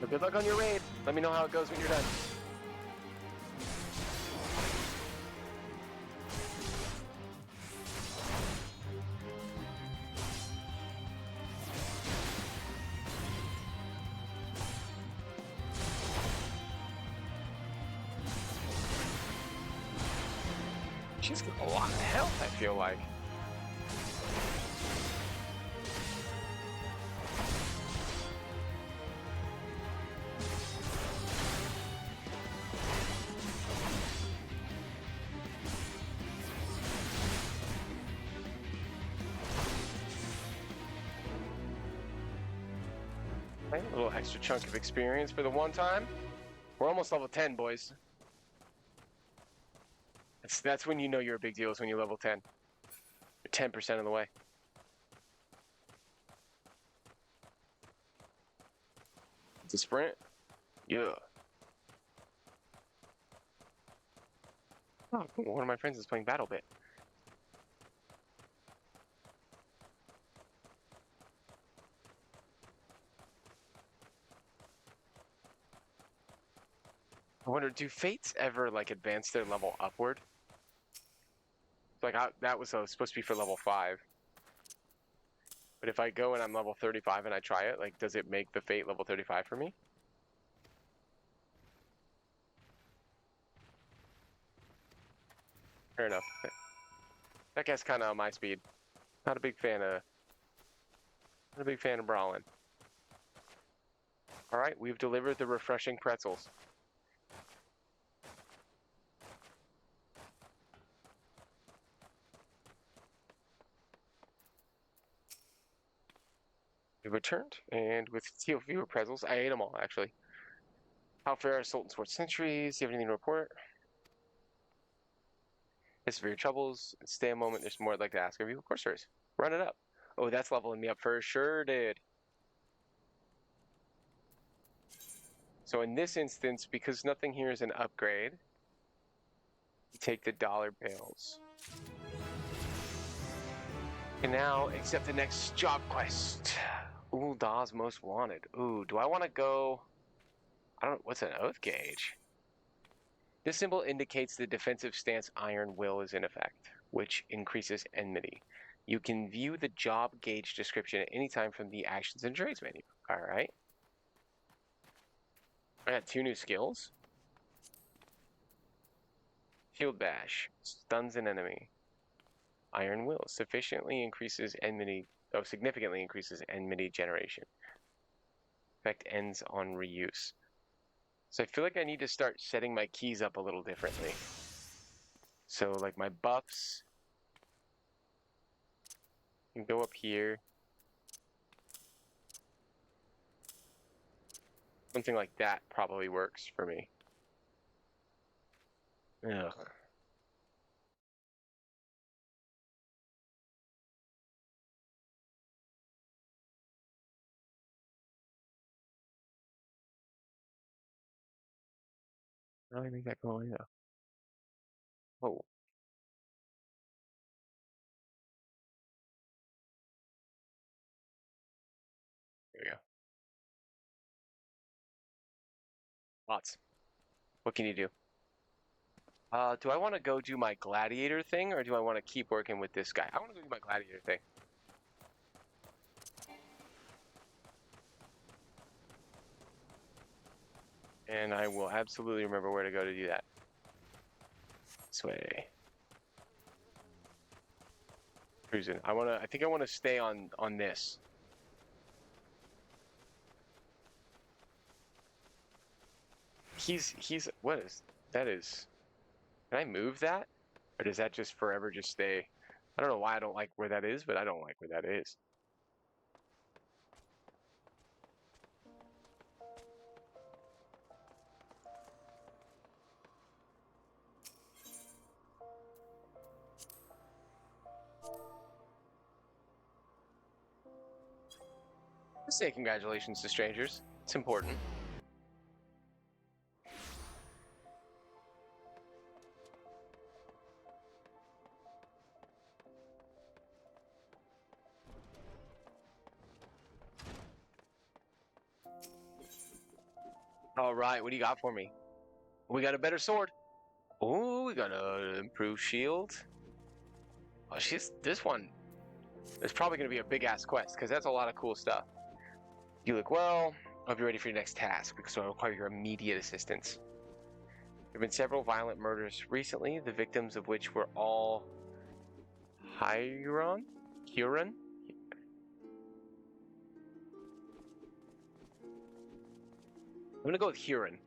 Well, good luck on your raid. Let me know how it goes when you're done. She's got a lot of health, I feel like. A little extra chunk of experience for the one time. We're almost level 10, boys. That's when you know you're a big deal, is when you're level 10. You're 10% of the way. It's a sprint? Yeah. Oh, cool. One of my friends is playing BattleBit. I wonder, do fates ever, like, advance their level upward? Like, that was supposed to be for level 5. But if I go and I'm level 35 and I try it, like, does it make the fate level 35 for me? Fair enough. That guy's kind of on my speed. Not a big fan of Not a big fan of brawling. All right, we've delivered the refreshing pretzels. We returned, and with fewer pretzels, I ate them all, actually. How fair are Sultan Sports Centuries? Do you have anything to report? As for your troubles, stay a moment. There's more I'd like to ask of you. Of course there is. Run it up. Oh, that's leveling me up for sure did. So in this instance, because nothing here is an upgrade, you take the dollar bills. And now, accept the next job quest. Ooh, Dawes Most Wanted. Ooh, do I want to go... I don't... What's an oath gauge? This symbol indicates the defensive stance Iron Will is in effect, which increases enmity. You can view the job gauge description at any time from the Actions and Trades menu. Alright. I got 2 new skills. Shield Bash. Stuns an enemy. Iron Will. Significantly increases enmity generation. Effect ends on reuse. So I feel like I need to start setting my keys up a little differently. So like my buffs can go up here. Something like that probably works for me. Ugh. How do I make that go away though? Oh. There we go. Lots. What can you do? Do I want to go do my gladiator thing, or do I want to keep working with this guy? I want to go do my gladiator thing. And I will absolutely remember where to go to do that. This way. Cruising. I think I want to stay on this. What is, that is, can I move that? Or does that just forever just stay? I don't know why I don't like where that is, but I don't like where that is. Say congratulations to strangers. It's important. All right, what do you got for me? We got a better sword. Oh, we got an improved shield. Oh, this one is probably going to be a big ass quest because that's a lot of cool stuff. You look well. I hope you're ready for your next task because I require your immediate assistance. There have been several violent murders recently, the victims of which were all Huron? I'm going to go with Huron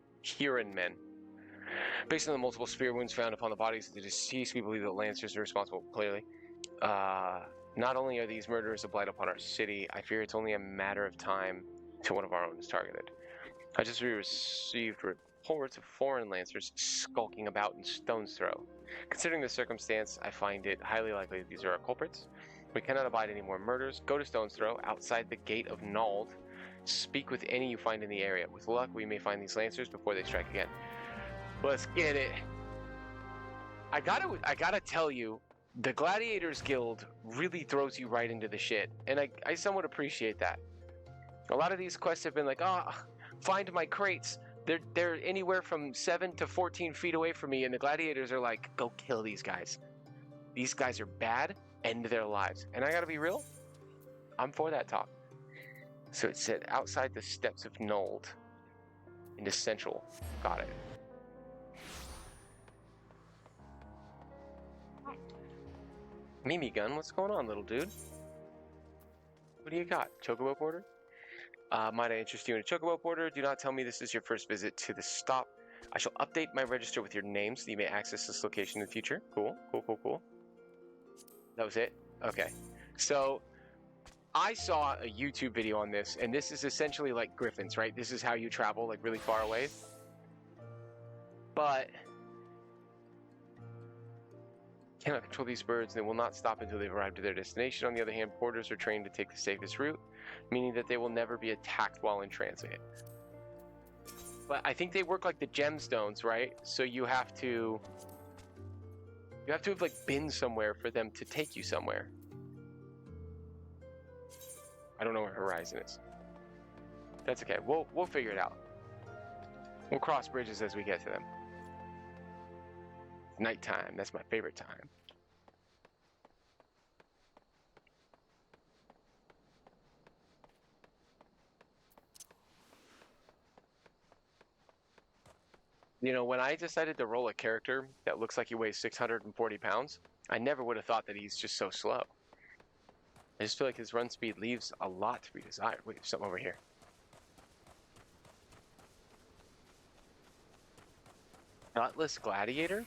men. Based on the multiple spear wounds found upon the bodies of the deceased, we believe that Lancers are responsible, clearly. Not only are these murderers a blight upon our city, I fear it's only a matter of time till one of our own is targeted. I just received reports of foreign Lancers skulking about in Stone's Throw. Considering the circumstance, I find it highly likely that these are our culprits. We cannot abide any more murders. Go to Stone's Throw, outside the gate of Nald. Speak with any you find in the area. With luck, we may find these Lancers before they strike again. Let's get it. I gotta tell you, the Gladiators Guild really throws you right into the shit, and I somewhat appreciate that. A lot of these quests have been like, find my crates. They're anywhere from 7 to 14 feet away from me, and the gladiators are like, go kill these guys. These guys are bad, end their lives. And I gotta be real, I'm for that talk. So it said outside the steps of Nold into Central. Got it. Mimi gun, what's going on, little dude? What do you got? Chocobo porter? Might I interest you in a chocobo porter? Do not tell me this is your first visit to the stop. I shall update my register with your name so that you may access this location in the future. Cool, cool, cool, cool. That was it? Okay. So, I saw a YouTube video on this, and this is essentially like griffins, right? This is how you travel, like, really far away. But cannot control these birds, and they will not stop until they've arrived at their destination. On the other hand, porters are trained to take the safest route, meaning that they will never be attacked while in transit. But I think they work like the gemstones, right? So you have to have like been somewhere for them to take you somewhere. I don't know where Horizon is. That's okay. We'll figure it out. We'll cross bridges as we get to them. Nighttime. That's my favorite time. You know, when I decided to roll a character that looks like he weighs 640 pounds, I never would have thought that he's just so slow. I just feel like his run speed leaves a lot to be desired. Wait, there's something over here. Nutless Gladiator?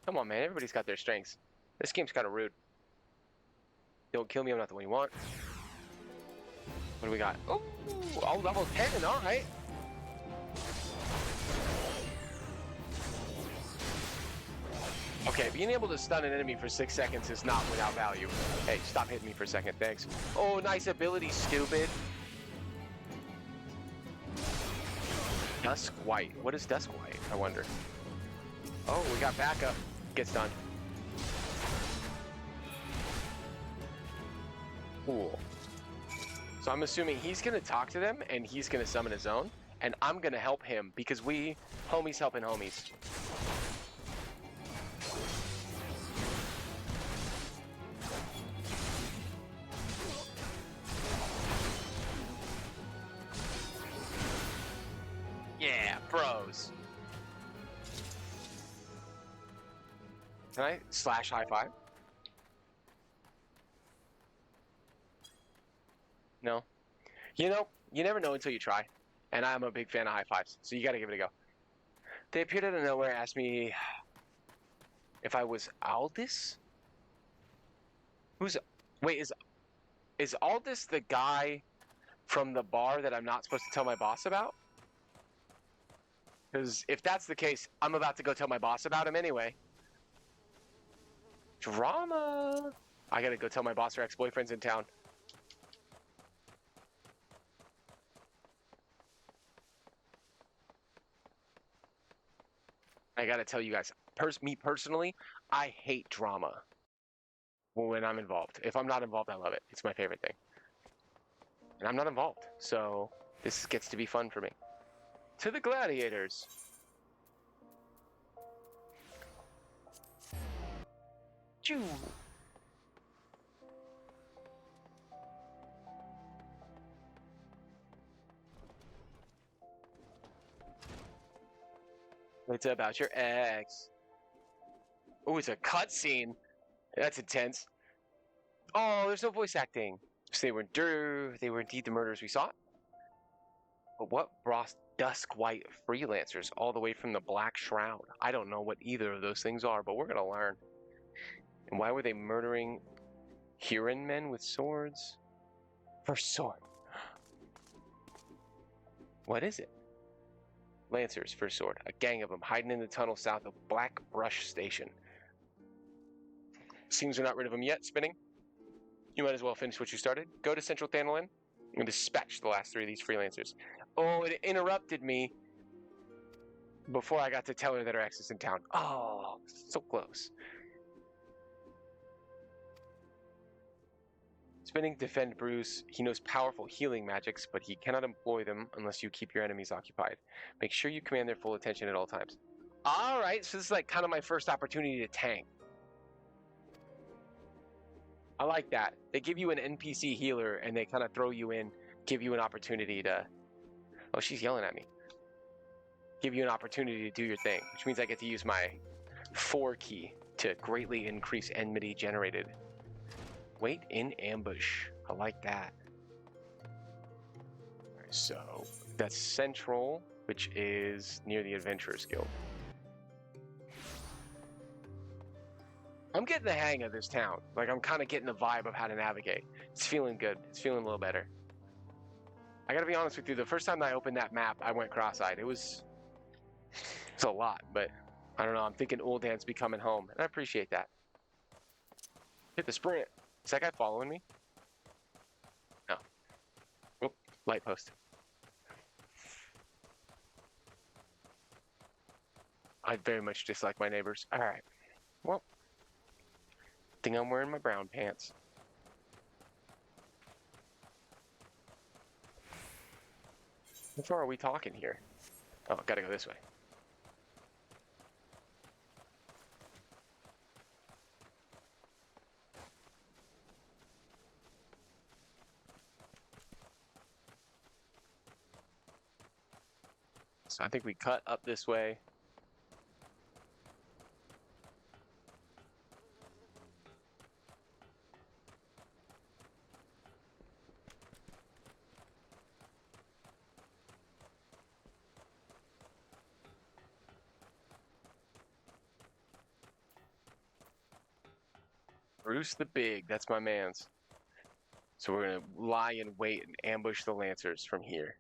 Come on, man. Everybody's got their strengths. This game's kind of rude. Don't kill me. I'm not the one you want. What do we got? Oh, level 10. All right. Okay, being able to stun an enemy for 6 seconds is not without value. Hey, stop hitting me for a second, thanks. Oh, nice ability, stupid. Dusk White. What is Dusk White, I wonder? Oh, we got backup. Gets done. Cool. So I'm assuming he's going to talk to them, and he's going to summon his own, and I'm going to help him, because homies helping homies. Yeah, bros. Can I slash high five? No. You know, you never know until you try. And I'm a big fan of high fives, so you gotta give it a go. They appeared out of nowhere, asked me if I was Aldous? Wait, is Aldous the guy from the bar that I'm not supposed to tell my boss about? Because if that's the case, I'm about to go tell my boss about him anyway. Drama! I gotta go tell my boss her ex-boyfriend's in town. I gotta tell you guys, me personally, I hate drama when I'm involved. If I'm not involved, I love it. It's my favorite thing. And I'm not involved, so this gets to be fun for me. To the Gladiators. Choo. It's about your ex. Oh, it's a cutscene. That's intense. Oh, there's no voice acting. So they were indeed the murderers we sought. But what brought Dusk White freelancers all the way from the Black Shroud? I don't know what either of those things are, but we're gonna learn. And why were they murdering Huron men with swords? For sword. What is it? Lancers for sword. A gang of them hiding in the tunnel south of Black Brush Station. Seems we're not rid of them yet, Spinning. You might as well finish what you started. Go to Central Thanolin and dispatch the last 3 of these freelancers. Oh, it interrupted me before I got to tell her that her ex is in town. Oh, so close. Spinning, defend Bruce. He knows powerful healing magics, but he cannot employ them unless you keep your enemies occupied. Make sure you command their full attention at all times. All right, so this is like kind of my first opportunity to tank. I like that. They give you an NPC healer, and they kind of throw you in, give you an opportunity to... Oh, she's yelling at me. Give you an opportunity to do your thing, which means I get to use my 4 key to greatly increase enmity generated. Wait in ambush. I like that. Alright, so that's Central, which is near the Adventurers Guild. I'm getting the hang of this town. Like, I'm kind of getting the vibe of how to navigate. It's feeling good. It's feeling a little better. I gotta be honest with you, the first time I opened that map, I went cross-eyed. It's a lot, but I don't know. I'm thinking Ul'dann's becoming home, and I appreciate that. Hit the sprint. Is that guy following me? No. Oh, light post. I very much dislike my neighbors. All right. Well, I think I'm wearing my brown pants. How far are we talking here? Oh, gotta go this way. So I think we cut up this way. Bruce the Big, that's my man's. So we're gonna lie in wait and ambush the Lancers from here.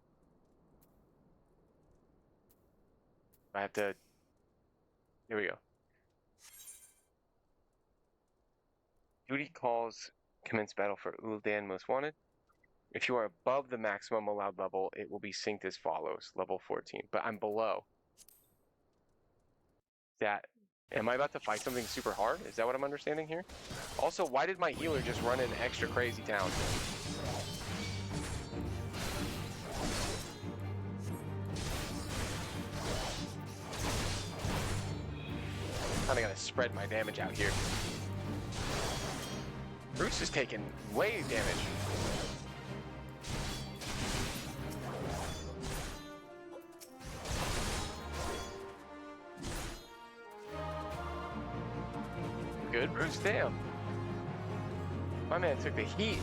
I have to. Here we go. Duty calls commence battle for Ul'dahn Most Wanted. If you are above the maximum allowed level, it will be synced as follows: level 14. But I'm below. Am I about to fight something super hard? Is that what I'm understanding here? Also, why did my healer just run in extra crazy town? Kinda gotta spread my damage out here. Bruce is taking way damage. Good, Bruce, damn. My man took the heat.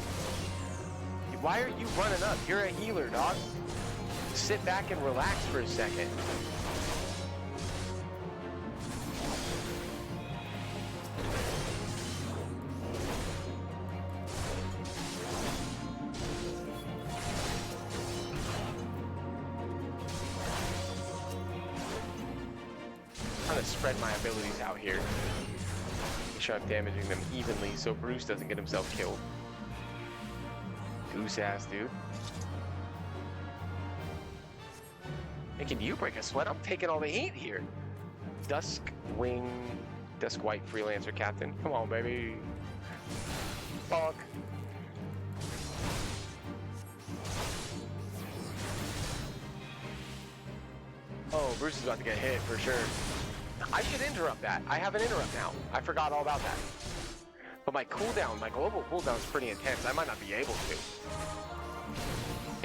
Why are you running up? You're a healer, dog. Sit back and relax for a second. I'm gonna spread my abilities out here. Make sure I'm damaging them evenly so Bruce doesn't get himself killed. Goose ass, dude. Making you break a sweat? I'm taking all the heat here. Dusk White Freelancer Captain. Come on, baby. Fuck. Oh, Bruce is about to get hit for sure. I should interrupt that. I have an interrupt now. I forgot all about that. But my cooldown, my global cooldown is pretty intense. I might not be able to.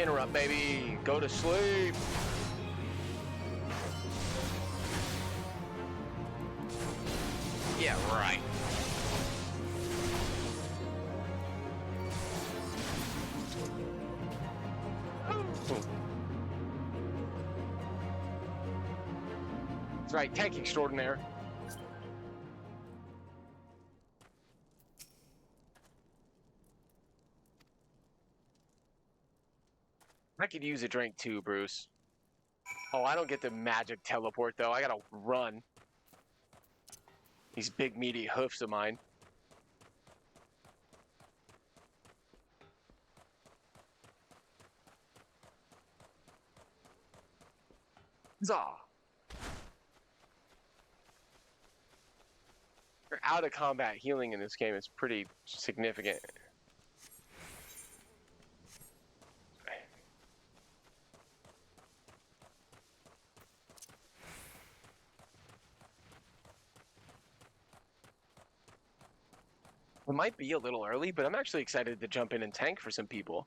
Interrupt, baby. Go to sleep. Yeah, right. That's right, tank extraordinaire. I could use a drink too, Bruce. Oh, I don't get the magic teleport though. I gotta run. These big meaty hoofs of mine. Zah. You're out of combat healing in this game is pretty significant. It might be a little early, but I'm actually excited to jump in and tank for some people.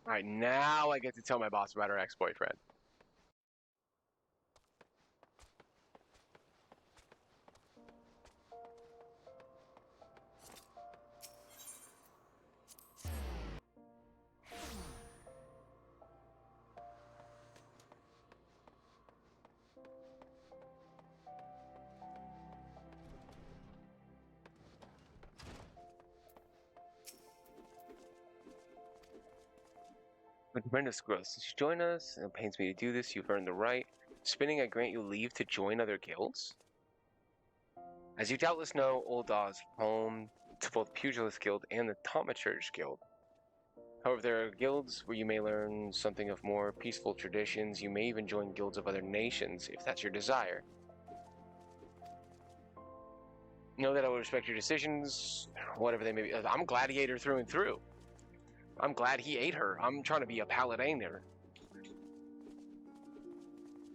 All right, now I get to tell my boss about her ex-boyfriend. A tremendous growth. Since you join us, and it pains me to do this, you've earned the right. Spinning, I grant you leave to join other guilds. As you doubtless know, Old Daw's home to both Pugilist Guild and the Thaumaturge Guild. However, there are guilds where you may learn something of more peaceful traditions. You may even join guilds of other nations, if that's your desire. Know that I will respect your decisions, whatever they may be. I'm Gladiator through and through. I'm glad he ate her. I'm trying to be a paladiner.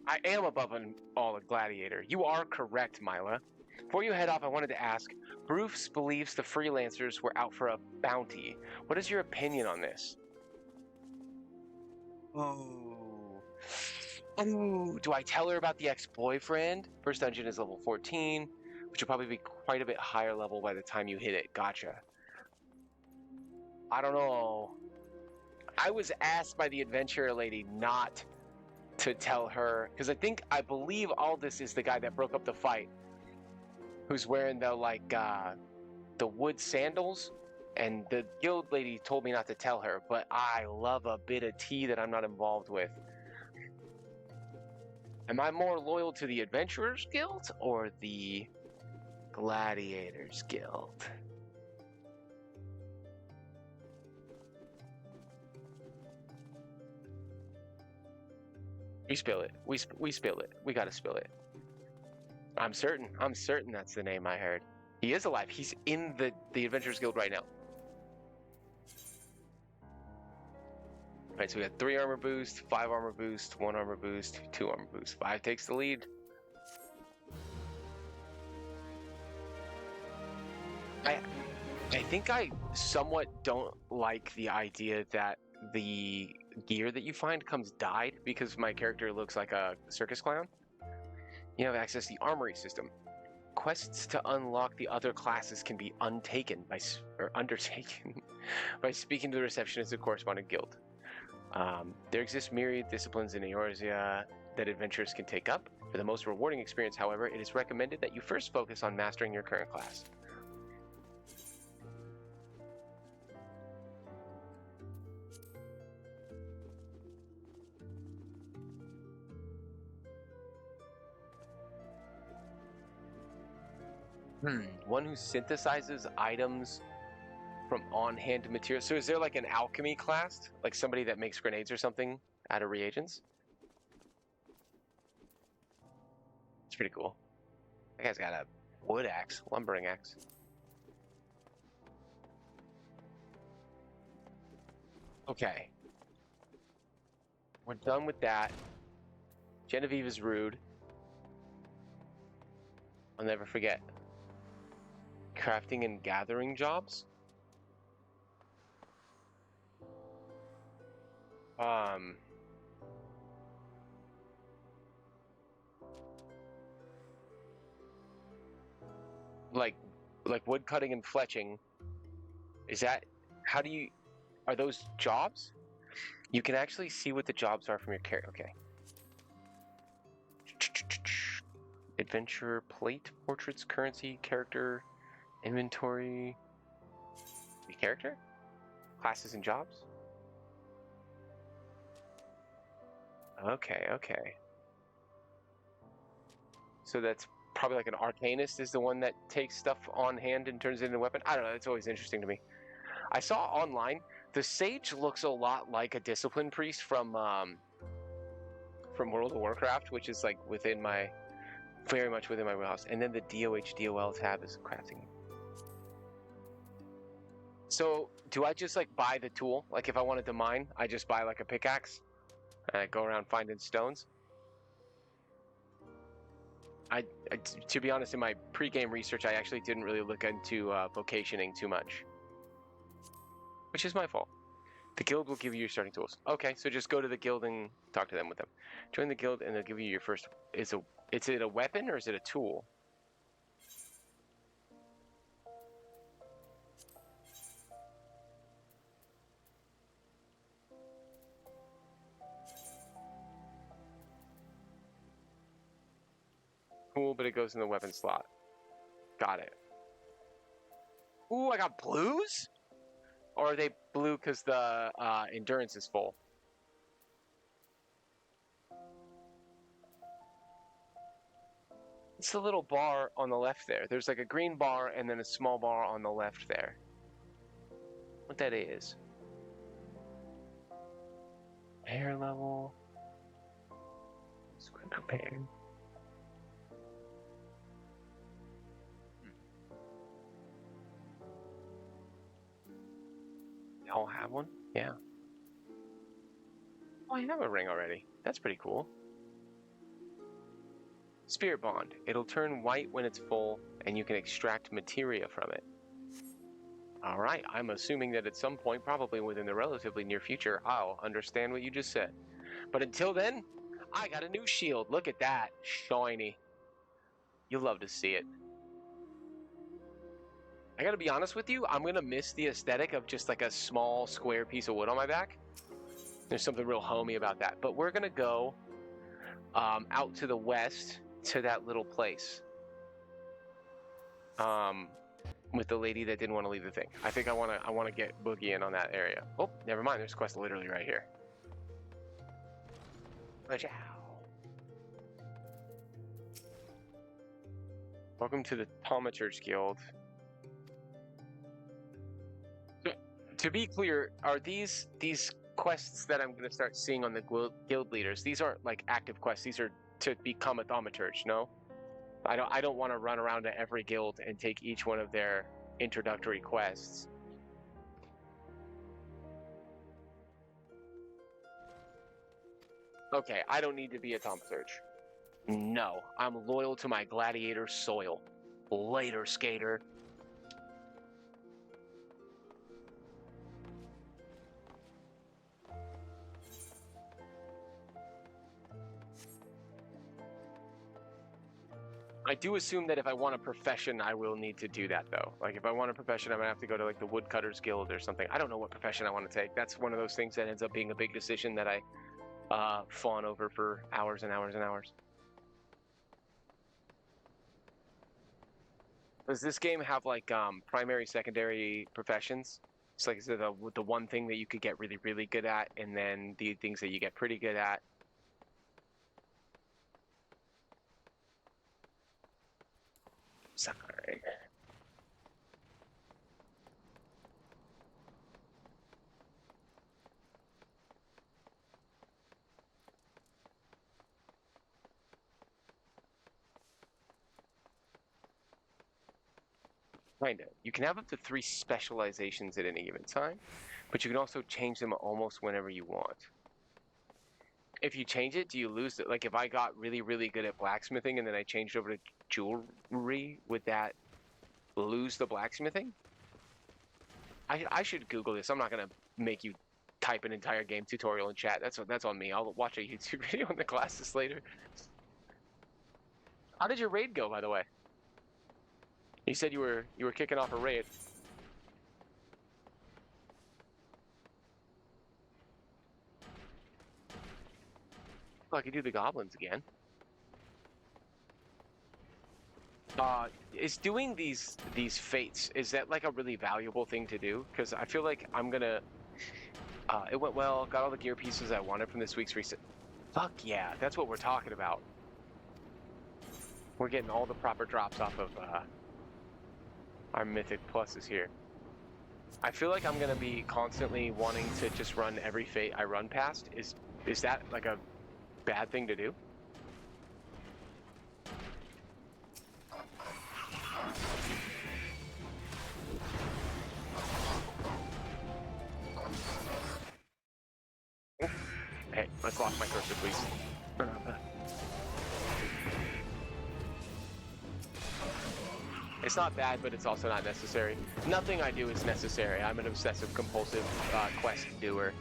I am above all a gladiator. You are correct, Mila. Before you head off, I wanted to ask, Bruce believes the freelancers were out for a bounty. What is your opinion on this? Ooh. Ooh, do I tell her about the ex-boyfriend? First dungeon is level 14, which will probably be quite a bit higher level by the time you hit it. Gotcha. I don't know. I was asked by the adventurer lady not to tell her, because I believe Aldous is the guy that broke up the fight, who's wearing the wood sandals, and the guild lady told me not to tell her, but I love a bit of tea that I'm not involved with. Am I more loyal to the Adventurers Guild or the Gladiators Guild? We spill it. We spill it. We gotta spill it. I'm certain that's the name I heard. He is alive. He's in the Adventurers Guild right now. Alright, so we got 3 armor boost, 5 armor boost, 1 armor boost, 2 armor boost. 5 takes the lead. I think I somewhat don't like the idea that the gear that you find comes dyed because my character looks like a circus clown. You have access to the armory system. Quests to unlock the other classes can be undertaken by speaking to the receptionist of the corresponding guild. There exist myriad disciplines in Eorzea that adventurers can take up. For the most rewarding experience, however, it is recommended that you first focus on mastering your current class. One who synthesizes items from on-hand materials. So is there like an alchemy class? Like somebody that makes grenades or something out of reagents? It's pretty cool. That guy's got a wood axe, lumbering axe. Okay. We're done with that. Genevieve is rude. I'll never forget. Crafting and gathering jobs? Like wood cutting and fletching. Is that, are those jobs? You can actually see what the jobs are from your character. Okay. Adventure, plate, portraits, currency, character, inventory. The character? Classes and jobs? Okay. So that's probably like an arcanist is the one that takes stuff on hand and turns it into a weapon. I don't know, it's always interesting to me. I saw online, the sage looks a lot like a discipline priest from World of Warcraft, which is like very much within my wheelhouse. And then the DOH/DOL tab is crafting. So do I just like buy the tool? Like if I wanted to mine, I just buy like a pickaxe and I go around finding stones? To be honest, in my pre-game research, I actually didn't really look into vocationing too much, which is my fault. The guild will give you your starting tools. Okay, so just go to the guild and talk to them with them. Join the guild and they'll give you your first. Is it a weapon or is it a tool? Cool, but it goes in the weapon slot. Got it. Ooh, I got blues? Or are they blue because the endurance is full? It's the little bar on the left there. There's like a green bar and then a small bar on the left there. What that is? Air level. Square prepared. They all have one? Yeah. Oh, I have a ring already. That's pretty cool. Spirit Bond. It'll turn white when it's full, and you can extract materia from it. Alright, I'm assuming that at some point, probably within the relatively near future, I'll understand what you just said. But until then, I got a new shield. Look at that. Shiny. You'll love to see it. I gotta be honest with you, I'm gonna miss the aesthetic of just like a small square piece of wood on my back. There's something real homey about that. But we're gonna go out to the west to that little place. With the lady that didn't want to leave the thing. I think I wanna get Boogie in on that area. Oh, never mind. There's a quest literally right here. Welcome to the Gladiators Guild. To be clear, are these quests that I'm going to start seeing on the guild leaders? These aren't like active quests. These are to become a thaumaturge. No, I don't want to run around to every guild and take each one of their introductory quests. Okay, I don't need to be a thaumaturge. No, I'm loyal to my gladiator soil. Later, skater. I do assume that if I want a profession, I will need to do that, though. Like, if I want a profession, I'm going to have to go to, like, the Woodcutters Guild or something. I don't know what profession I want to take. That's one of those things that ends up being a big decision that I fawn over for hours and hours and hours. Does this game have, like, primary, secondary professions? It's like, is it the one thing that you could get really, really good at, and then the things that you get pretty good at? Sorry. Kinda. You can have up to 3 specializations at any given time, but you can also change them almost whenever you want. If you change it, do you lose it? Like, if I got really, really good at blacksmithing and then I changed over to jewelry, would that lose the blacksmithing? I should Google this. I'm not gonna make you type an entire game tutorial in chat. That's on me. I'll watch a YouTube video in the classes later. How did your raid go, by the way? You said you were kicking off a raid. Oh, I could do the goblins again. Is doing these fates, is that like a really valuable thing to do? Because I feel like I'm gonna it went well, got all the gear pieces I wanted from this week's reset. Fuck yeah, that's what we're talking about. We're getting all the proper drops off of our mythic pluses here. I feel like I'm gonna be constantly wanting to just run every fate I run past. Is that like a bad thing to do? Hey, let's lock my cursor, please. It's not bad, but it's also not necessary. Nothing I do is necessary. I'm an obsessive compulsive quest doer.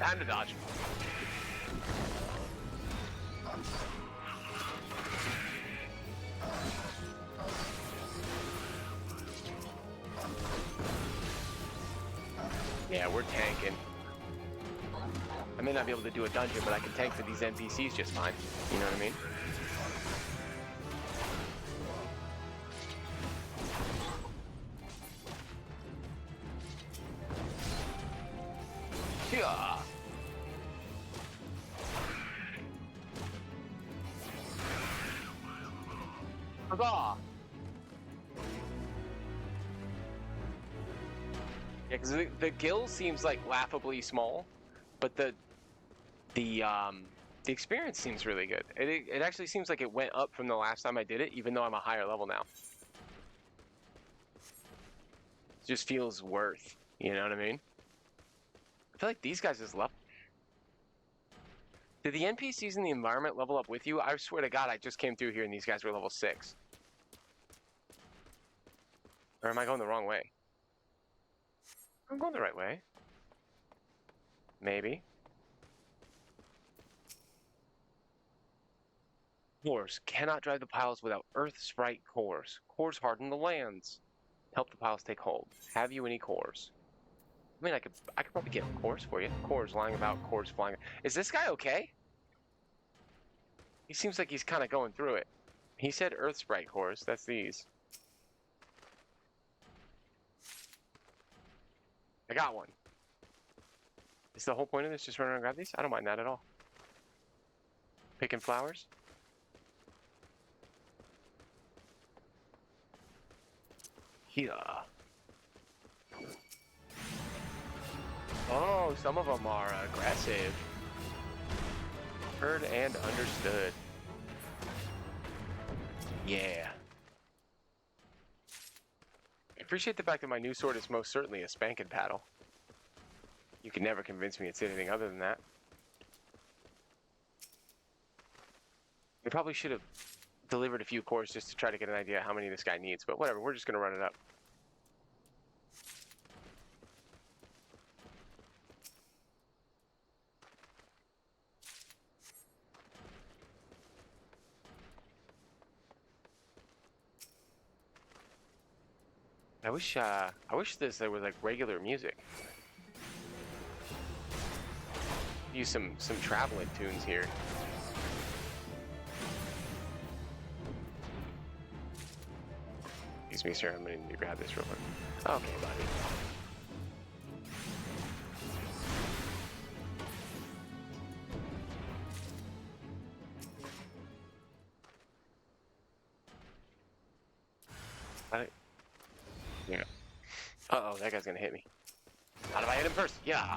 Time to dodge. Yeah, we're tanking. I may not be able to do a dungeon, but I can tank for these NPCs just fine. You know what I mean? Yeah. Huzzah! Yeah, because the gill seems like laughably small, but the experience seems really good. It actually seems like it went up from the last time I did it, even though I'm a higher level now. It just feels worth, you know what I mean? I feel like these guys just level. Did the NPCs in the environment level up with you? I swear to God, I just came through here and these guys were level 6. Or am I going the wrong way? I'm going the right way. Maybe. Cores. Cannot drive the piles without earth sprite cores. Cores harden the lands. Help the piles take hold. Have you any cores? I mean, I could probably get cores for you. Cores lying about, cores flying. Is this guy okay? He seems like he's kind of going through it. He said earth sprite cores. That's these. I got one. Is the whole point of this just run around and grab these? I don't mind that at all. Picking flowers? Yeah. Oh, some of them are aggressive. Heard and understood. Yeah. I appreciate the fact that my new sword is most certainly a spanking paddle. You can never convince me it's anything other than that. I probably should have delivered a few cores just to try to get an idea how many this guy needs, but whatever, we're just gonna run it up. I wish there was like regular music. Use some traveling tunes here. Excuse me, sir. I'm gonna need to grab this real quick. Okay, buddy. Yeah. Uh-oh, that guy's gonna hit me. How do I hit him first? Yeah.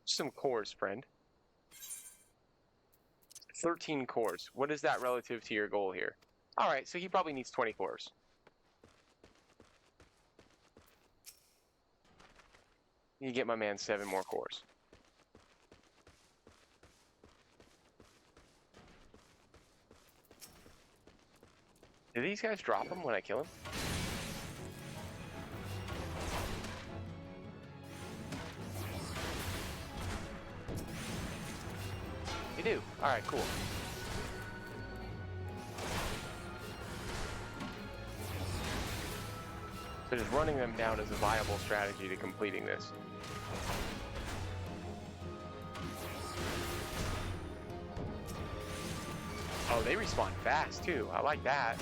Some cores, friend. 13 cores. What is that relative to your goal here? All right, so he probably needs 20 cores. You get my man 7 more cores. Do these guys drop him when I kill him? They do. All right, cool. So just running them down is a viable strategy to completing this. Oh, they respawn fast too. I like that.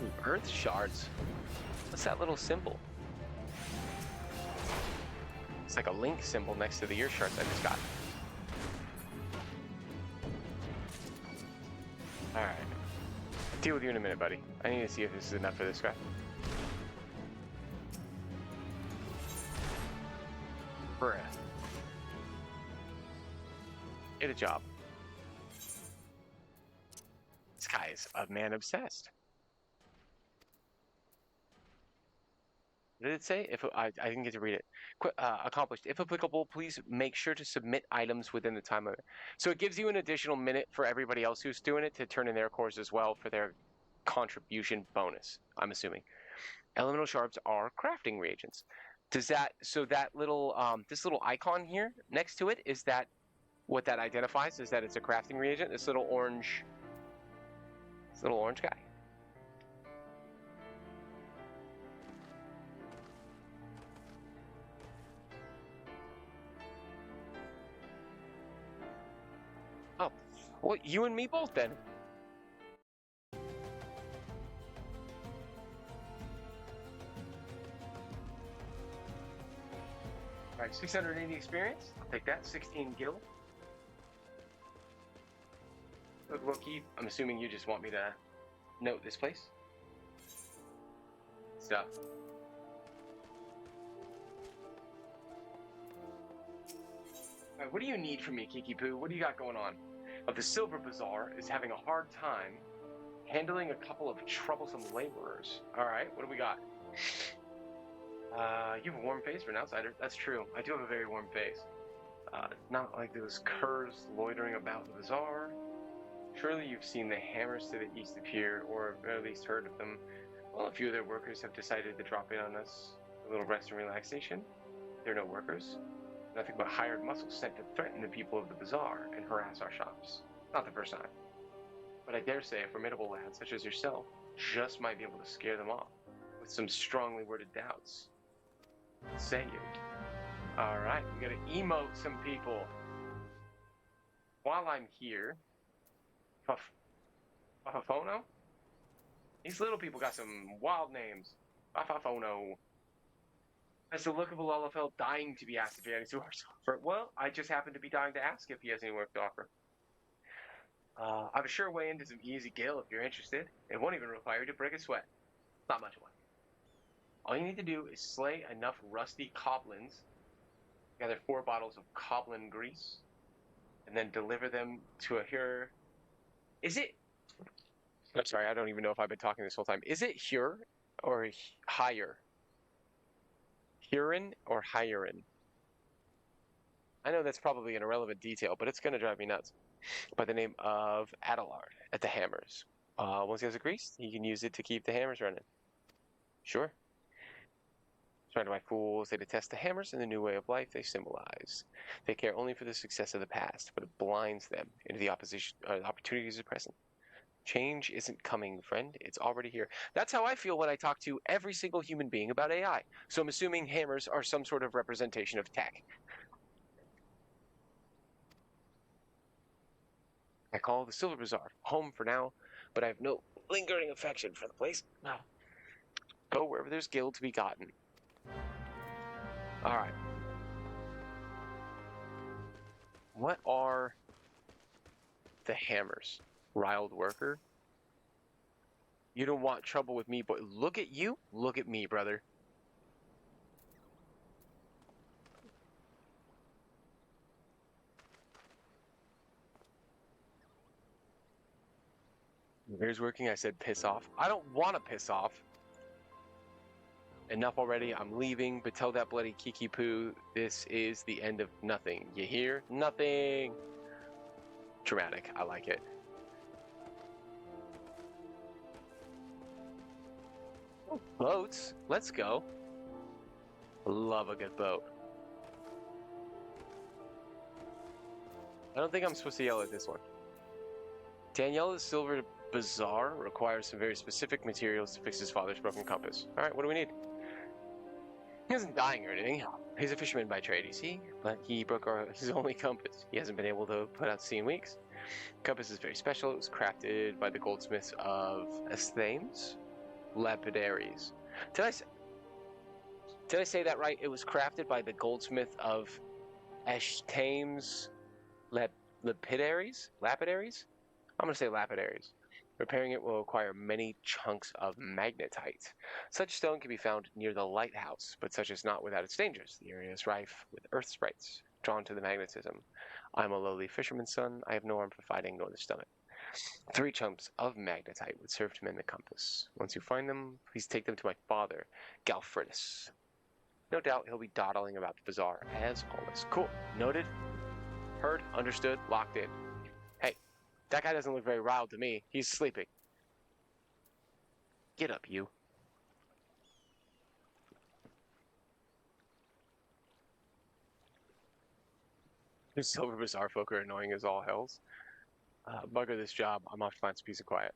Ooh, earth shards. What's that little symbol? It's like a link symbol next to the ear shards I just got. Alright. I'll deal with you in a minute, buddy. I need to see if this is enough for this guy. Breath. Get a job. This guy is a man obsessed. What did it say? If I didn't get to read it. Accomplished. If applicable, please make sure to submit items within the time limit. So it gives you an additional minute for everybody else who's doing it to turn in their cores as well for their contribution bonus, I'm assuming. Elemental shards are crafting reagents. Does that, so that little, this little icon here next to it, is that what that identifies? Is that it's a crafting reagent? This little orange guy. Oh, well, you and me both then. All right, 680 experience. I'll take that. 16 gil. Loki, I'm assuming you just want me to note this place. Stuff. All right, what do you need from me, Kiki Poo? What do you got going on? The Silver Bazaar is having a hard time handling a couple of troublesome laborers. All right, what do we got? You have a warm face for an outsider. That's true. I do have a very warm face. Not like those curs loitering about the bazaar. Surely you've seen the hammers to the east of here, or at least heard of them. Well, a few of their workers have decided to drop in on us. A little rest and relaxation. They're no workers. Nothing but hired muscles sent to threaten the people of the bazaar and harass our shops. Not the first time. But I dare say a formidable lad such as yourself just might be able to scare them off with some strongly worded doubts. Say you. Alright, we gotta emote some people. While I'm here, Papafono? These little people got some wild names. Papafono. Has the look of a lalafel dying to be asked if he had any to offer. Well, I just happen to be dying to ask if he has any work to offer. I have a sure way into some easy gale if you're interested. It won't even require you to break a sweat. Not much work. All you need to do is slay enough rusty coblins, gather 4 bottles of coblin grease, and then deliver them to a Hur. Is it? I'm sorry, I don't even know if I've been talking this whole time. Is it Hur or higher? Hurin or Hiren? I know that's probably an irrelevant detail, but it's going to drive me nuts. By the name of Adelard at the hammers. Once he has a grease, he can use it to keep the hammers running. Sure. Surrounded by fools, they detest the hammers and the new way of life they symbolize. They care only for the success of the past, but it blinds them into the opportunities of the present. Change isn't coming, friend. It's already here. That's how I feel when I talk to every single human being about AI. So I'm assuming hammers are some sort of representation of tech. I call the Silver Bazaar home for now, but I have no lingering affection for the place. Go wherever there's guild to be gotten. Alright. What are the hammers? Riled worker? You don't want trouble with me, but look at you. Look at me, brother. Here's working. I said piss off. I don't want to piss off. Enough already. I'm leaving, but tell that bloody Kiki Poo this is the end of nothing. You hear? Nothing. Dramatic. I like it. Boats. Let's go. Love a good boat. I don't think I'm supposed to yell at this one. Daniela's Silver Bazaar requires some very specific materials to fix his father's broken compass. Alright, what do we need? He isn't dying or anything. He's a fisherman by trade, you see, but he broke his only compass. He hasn't been able to put out to sea in weeks. Compass is very special. It was crafted by the goldsmiths of Esthames, lapidaries. Did I say that right? It was crafted by the goldsmith of Esthames, lapidaries? Lapidaries? I'm going to say lapidaries. Repairing it will require many chunks of magnetite. Such stone can be found near the lighthouse, but such is not without its dangers. The area is rife with earth sprites, drawn to the magnetism. I am a lowly fisherman's son. I have no arm for fighting nor the stomach. 3 chunks of magnetite would serve to mend the compass. Once you find them, please take them to my father, Galfridus. No doubt he'll be dawdling about the bazaar, as always. Cool. Noted. Heard. Understood. Locked in. Hey, that guy doesn't look very riled to me. He's sleeping. Get up, you. The Silver Bazaar folk are annoying as all hells. Bugger this job. I'm off to find some peace and quiet.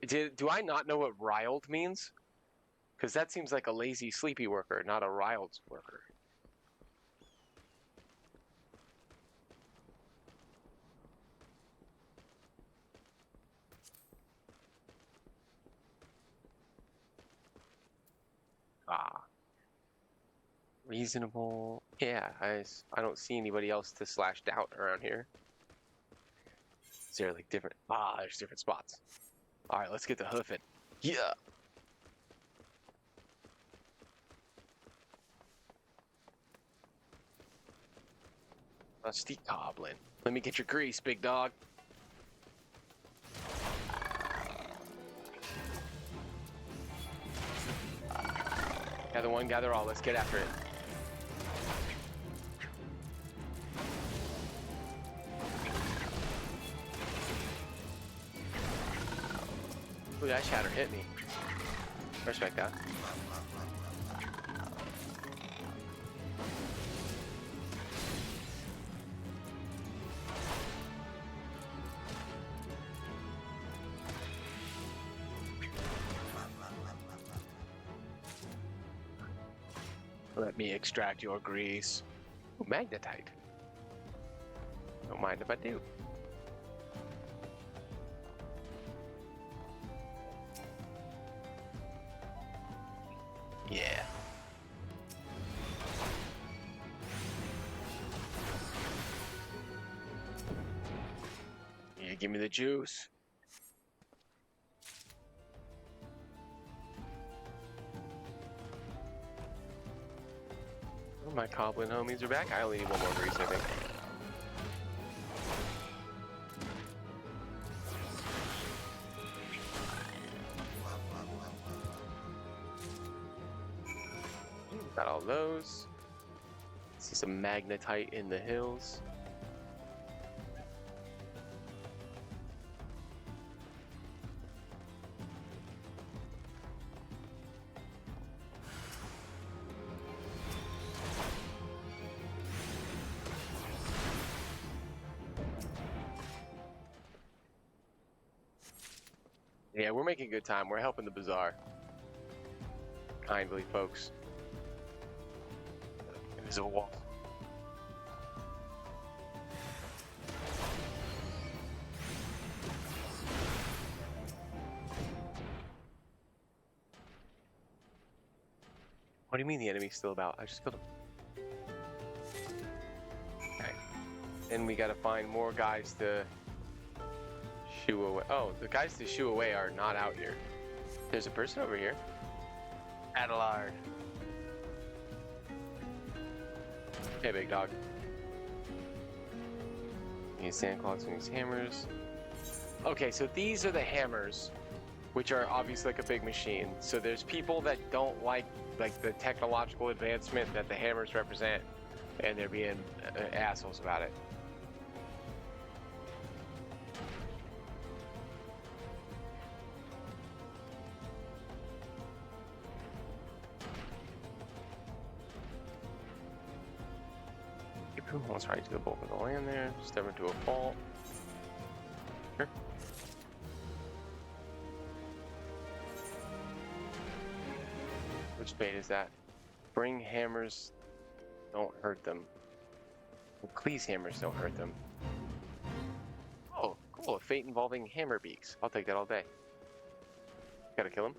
Do I not know what riled means? Because that seems like a lazy, sleepy worker, not a riled worker. Ah. Reasonable. Yeah, I don't see anybody else to slash doubt around here. Is there like different... Ah, there's different spots. Alright, let's get the hoofing. Yeah! Rusty goblin. Let me get your grease, big dog. Gather one, gather all. Let's get after it. Ooh, that shatter hit me. Respect that. Let me extract your grease. Ooh, magnetite. Don't mind if I do. Yeah. Yeah, give me the juice. Oh, my goblin homies are back. I only need one more grease, I think. Got all those. See some magnetite in the hills. Yeah, we're making good time. We're helping the bazaar. Kindly, folks. Invisible wall. What do you mean the enemy's still about? I just killed him. Okay. And we gotta find more guys to shoo away. Oh, the guys to shoo away are not out here. There's a person over here. Adelard. Hey, big dog. These sand clogs and these hammers. Okay, so these are the hammers, which are obviously like a big machine. So there's people that don't like the technological advancement that the hammers represent, and they're being assholes about it. Let's right to the bulk of the land there. Step into a fault. Sure. Which bait is that? Bring hammers, don't hurt them. Please, hammers don't hurt them. Oh, cool. A fate involving hammer beaks. I'll take that all day. Gotta kill him.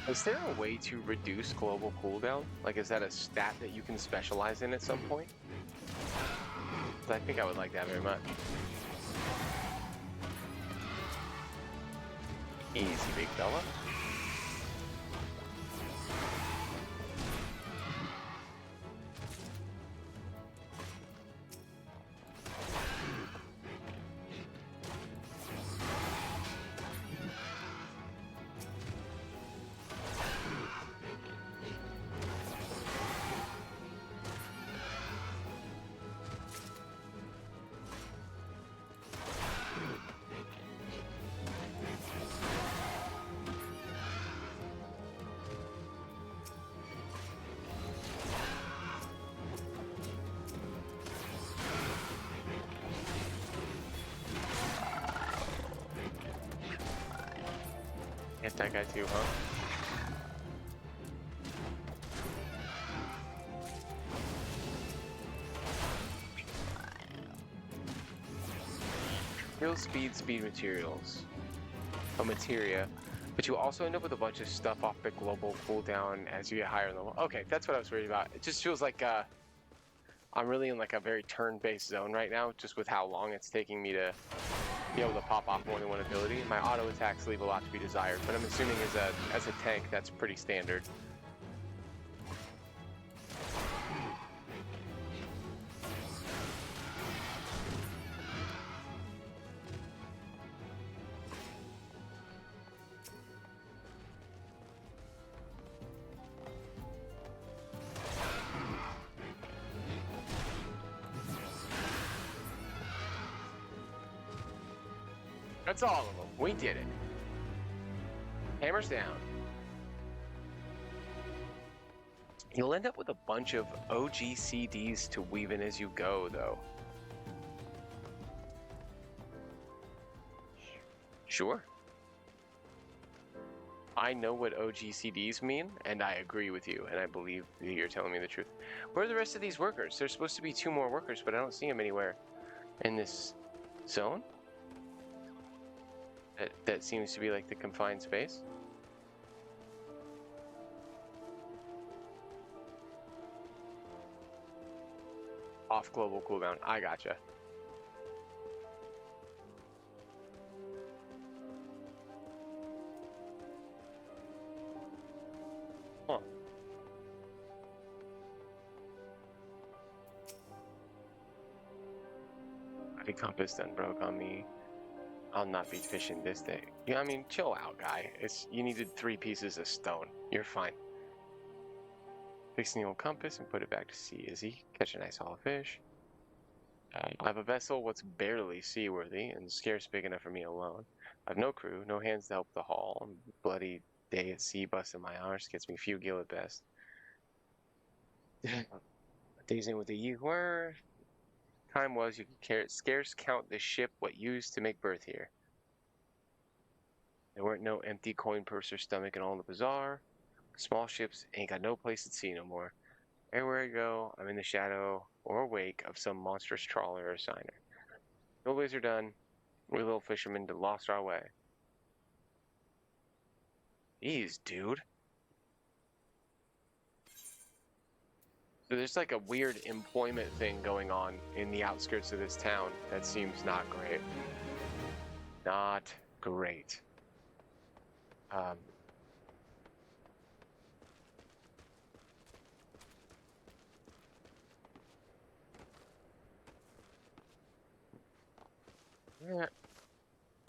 Is there a way to reduce global cooldown? Like, is that a stat that you can specialize in at some point? I think I would like that very much. Easy, big fella. Hit that guy too, huh? Skill, speed materials. Oh, materia. But you also end up with a bunch of stuff off the global cooldown as you get higher in level. Okay, that's what I was worried about. It just feels like I'm really in like a very turn-based zone right now, just with how long it's taking me to be able to pop off more than one ability. My auto attacks leave a lot to be desired, but I'm assuming as a tank that's pretty standard. That's all of them. We did it. Hammers down. You'll end up with a bunch of OG CDs to weave in as you go, though. Sure. I know what OG CDs mean, and I agree with you, and I believe that you're telling me the truth. Where are the rest of these workers? There's supposed to be 2 more workers, but I don't see them anywhere in this zone. That seems to be like the confined space. Off global cooldown. I gotcha. Huh. The compass done broke on me. I'll not be fishing this day. Yeah, I mean, chill out, guy. You needed 3 pieces of stone. You're fine. Fixing the old compass and put it back to sea. Izzy, catch a nice haul of fish. I have a vessel what's barely seaworthy and scarce big enough for me alone. I have no crew, no hands to help the haul. Bloody day at sea busting my arse gets me few gill at best. Days in with the you were. Time was you could scarce count the ship what used to make berth here. There weren't no empty coin purse or stomach in all the bazaar. Small ships ain't got no place at sea no more. Everywhere I go, I'm in the shadow or wake of some monstrous trawler or signer. No ways are done. We little fishermen lost our way. Jeez, dude. So there's like a weird employment thing going on in the outskirts of this town that seems not great. Not great.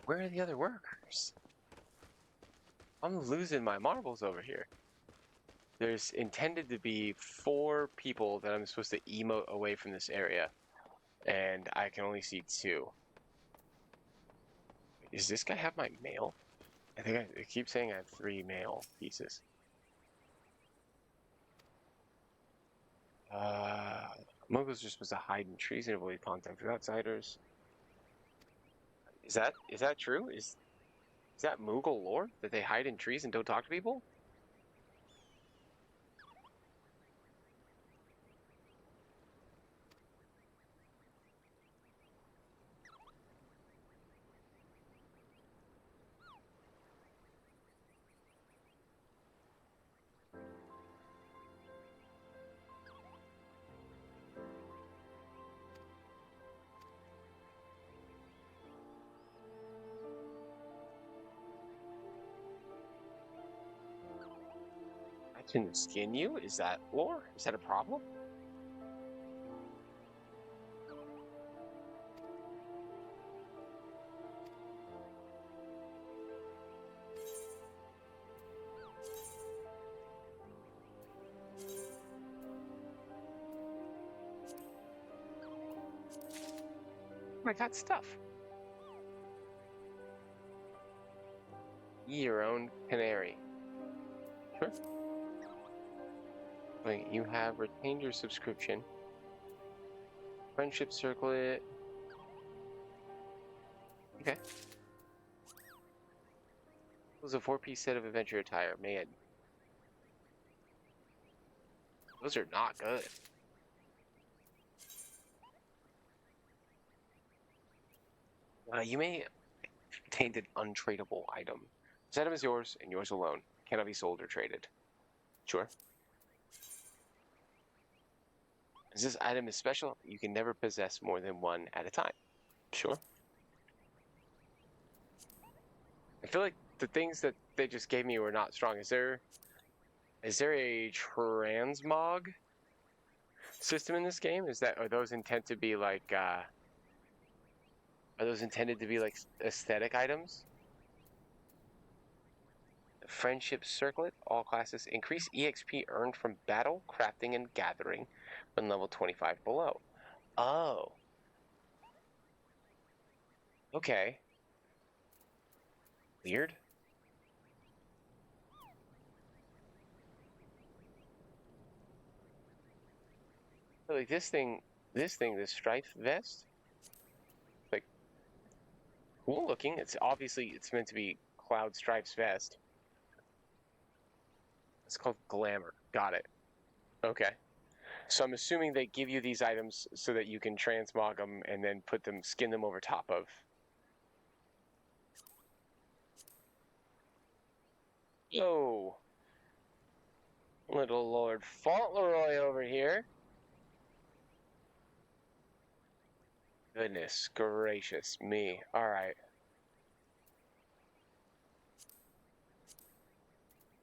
Where are the other workers? I'm losing my marbles over here. There's intended to be 4 people that I'm supposed to emote away from this area, and I can only see 2. Does this guy have my mail? I think I keep saying I have 3 mail pieces. Muggles are supposed to hide in trees and avoid contact with outsiders. Is that true? Is that Moogle lore that they hide in trees and don't talk to people? can skin you? Is that lore? Is that a problem? I got stuff. Your own canary. Sure. Wait, you have retained your subscription. Friendship circlet. Okay. It was a 4-piece set of adventure attire. Man. Those are not good. You may obtain an untradeable item. This item is yours and yours alone. Cannot be sold or traded. Sure. As this item is special, you can never possess more than one at a time. Sure. I feel like the things that they just gave me were not strong. Is there a transmog system in this game? Are those intended to be like aesthetic items? Friendship circlet, all classes. Increase EXP earned from battle, crafting, and gathering when level 25 below. Oh. Okay. Weird. Like this striped vest, like cool looking. It's meant to be Cloud Stripe's vest. It's called Glamour. Got it. Okay. So I'm assuming they give you these items so that you can transmog them and then skin them over top of. Oh. Little Lord Fauntleroy over here. Goodness gracious me. Alright.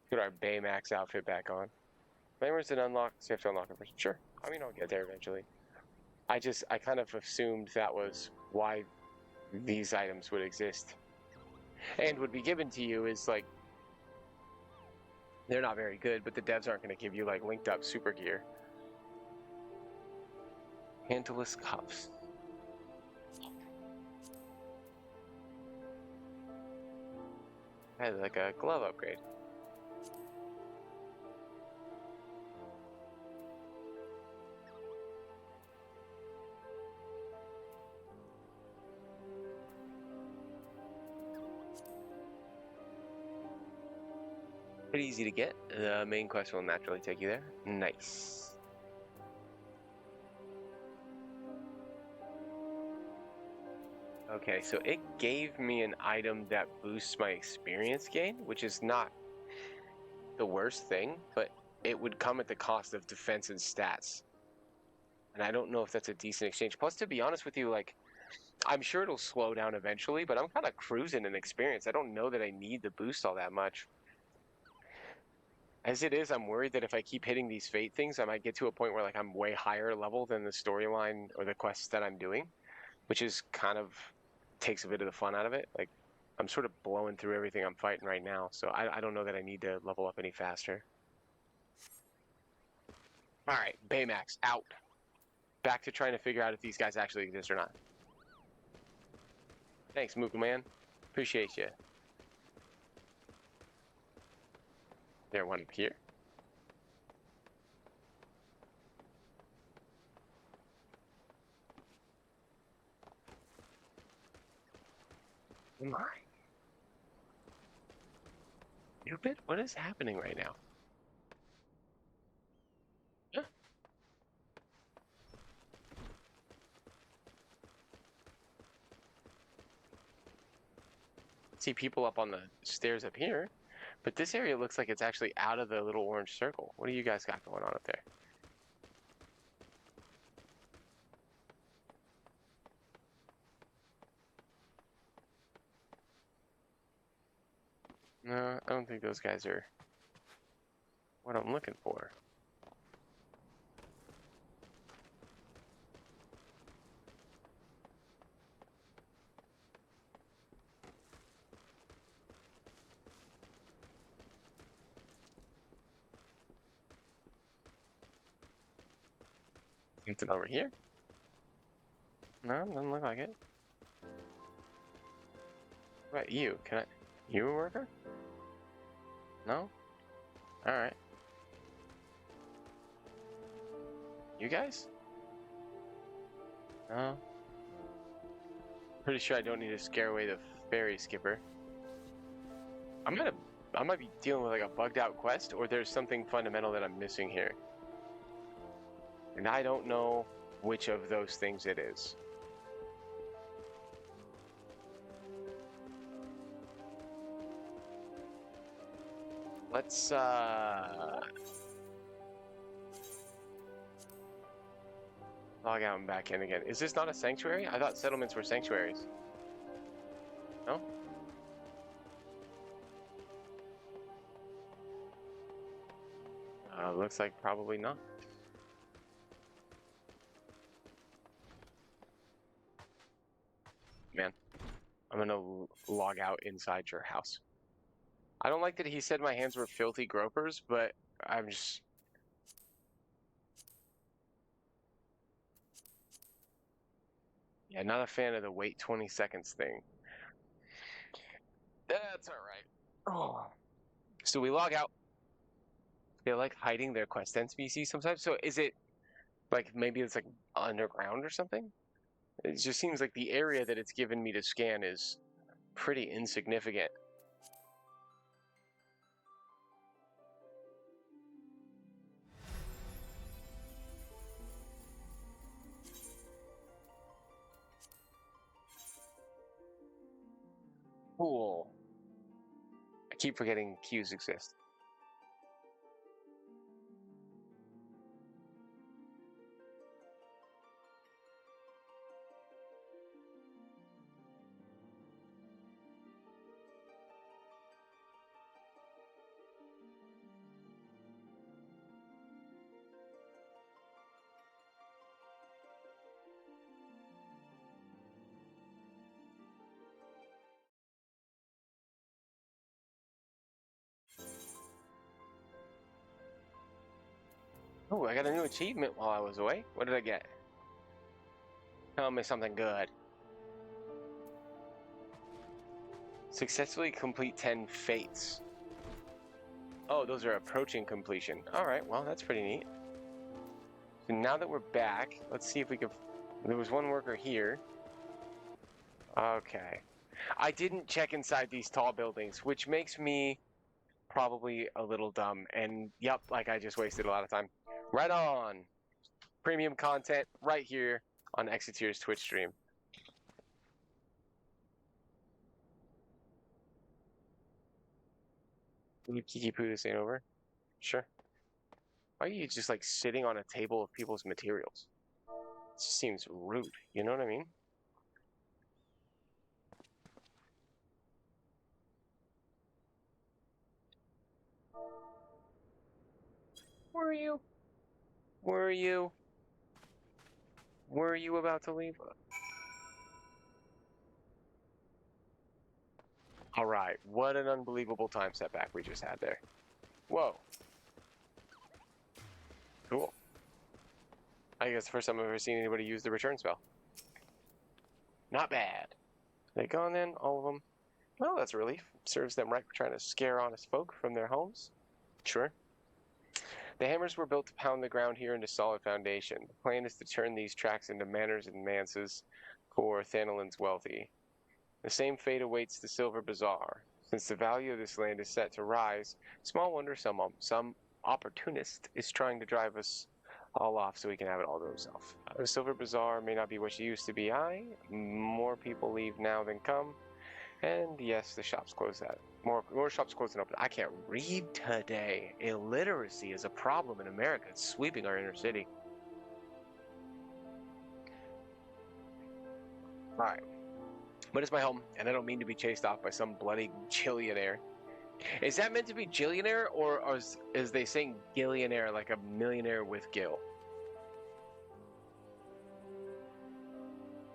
Put our Baymax outfit back on. Glamour's an unlock, so you have to unlock it first. Sure. I mean, I'll get there eventually. I kind of assumed that was why these items would exist. And would be given to you is like, they're not very good, but the devs aren't going to give you like linked up super gear. Handleless cuffs. I had like a glove upgrade. Pretty easy to get. The main quest will naturally take you there. Nice. Okay, so it gave me an item that boosts my experience gain, which is not the worst thing, but it would come at the cost of defense and stats. And I don't know if that's a decent exchange. Plus, to be honest with you, like, I'm sure it'll slow down eventually, but I'm kind of cruising in experience. I don't know that I need the boost all that much. As it is, I'm worried that if I keep hitting these fate things, I might get to a point where like I'm way higher level than the storyline or the quests that I'm doing, which is kind of takes a bit of the fun out of it. Like, I'm sort of blowing through everything I'm fighting right now, so I don't know that I need to level up any faster. Alright, Baymax, out. Back to trying to figure out if these guys actually exist or not. Thanks, Moogle Man. Appreciate you. There, one up here. My. Stupid? What is happening right now? Huh? See people up on the stairs up here, but this area looks like it's actually out of the little orange circle. What do you guys got going on up there? No, I don't think those guys are... what I'm looking for. Something over here? No, doesn't look like it. What about you? Can I... You a worker? No? Alright. You guys? No. Pretty sure I don't need to scare away the ferry skipper. I might be dealing with like a bugged out quest, or there's something fundamental that I'm missing here. And I don't know which of those things it is. Let's log out and back in again. Is this not a sanctuary? I thought settlements were sanctuaries. No? Looks like probably not. Man, I'm gonna log out inside your house. I don't like that he said my hands were filthy gropers, but I'm just... Yeah, not a fan of the wait 20 seconds thing. That's alright. Oh. So we log out. They like hiding their quest NPC sometimes. So is it like maybe it's like underground or something? It just seems like the area that it's given me to scan is pretty insignificant. Cool. I keep forgetting queues exist. Oh, I got a new achievement while I was away. What did I get? Tell me something good. Successfully complete 10 fates. Oh, those are approaching completion. Alright, well, that's pretty neat. So now that we're back, let's see if we can... There was one worker here. Okay. I didn't check inside these tall buildings, which makes me probably a little dumb. And, yep, like I just wasted a lot of time. Right on! Premium content right here on Exeteer's Twitch stream. Kiki Poo this ain't over? Sure. Why are you just like sitting on a table of people's materials? It just seems rude, you know what I mean? Were you? Were you? Were you about to leave? Alright, what an unbelievable time setback we just had there. Whoa. Cool. I guess the first time I've ever seen anybody use the return spell. Not bad. They gone then, all of them? Well, that's a relief. Serves them right for trying to scare honest folk from their homes. Sure. The hammers were built to pound the ground here into solid foundation. The plan is to turn these tracks into manors and manses for Thanalin's wealthy. The same fate awaits the Silver Bazaar. Since the value of this land is set to rise, small wonder some opportunist is trying to drive us all off so he can have it all to himself. The Silver Bazaar may not be what she used to be. More people leave now than come. And yes, the shops close at more shops close than open. I can't read today. Illiteracy is a problem in America. It's sweeping our inner city. Alright. But it's my home, and I don't mean to be chased off by some bloody chillionaire. Is that meant to be Gillionaire, or is they saying Gillionaire like a millionaire with Gill?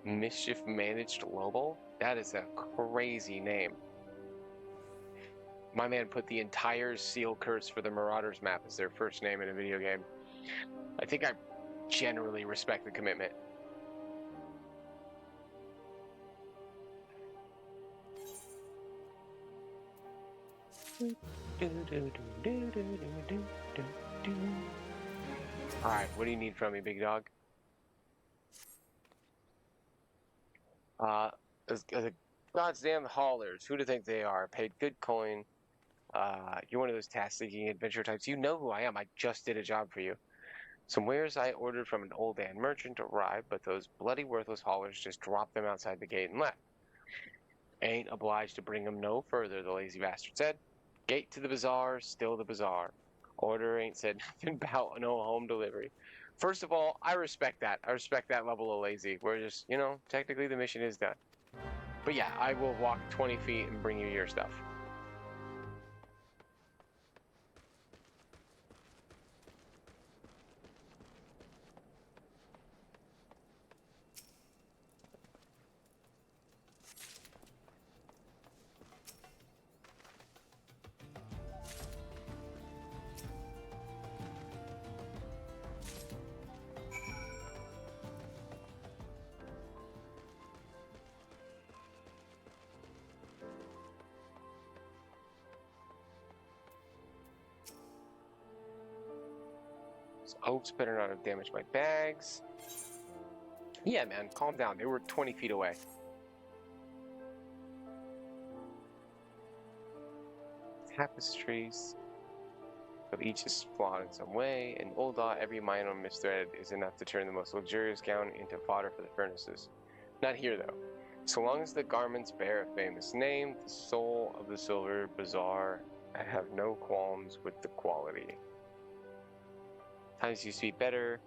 Mischief Managed Lobo? That is a crazy name. My man put the entire Seal Curse for the Marauders map as their first name in a video game. I think I generally respect the commitment. Alright, what do you need from me, big dog? The goddamn haulers. Who do you think they are? Paid good coin. You're one of those task-seeking adventure types. You know who I am. I just did a job for you. Some wares I ordered from an old Dan merchant arrived, but those bloody worthless haulers just dropped them outside the gate and left. Ain't obliged to bring them no further, the lazy bastard said. Gate to the bazaar, still the bazaar. Order ain't said nothing about no home delivery. First of all, I respect that. I respect that level of lazy. We're just, you know, technically the mission is done. But yeah, I will walk 20 feet and bring you your stuff. Oaks better not have damaged my bags. Yeah, man, calm down. They were 20 feet away. Tapestries. But each is flawed in some way. In Ul'dah, every minor misthread is enough to turn the most luxurious gown into fodder for the furnaces. Not here, though. So long as the garments bear a famous name, the soul of the Silver Bazaar, I have no qualms with the quality. Times used to be better.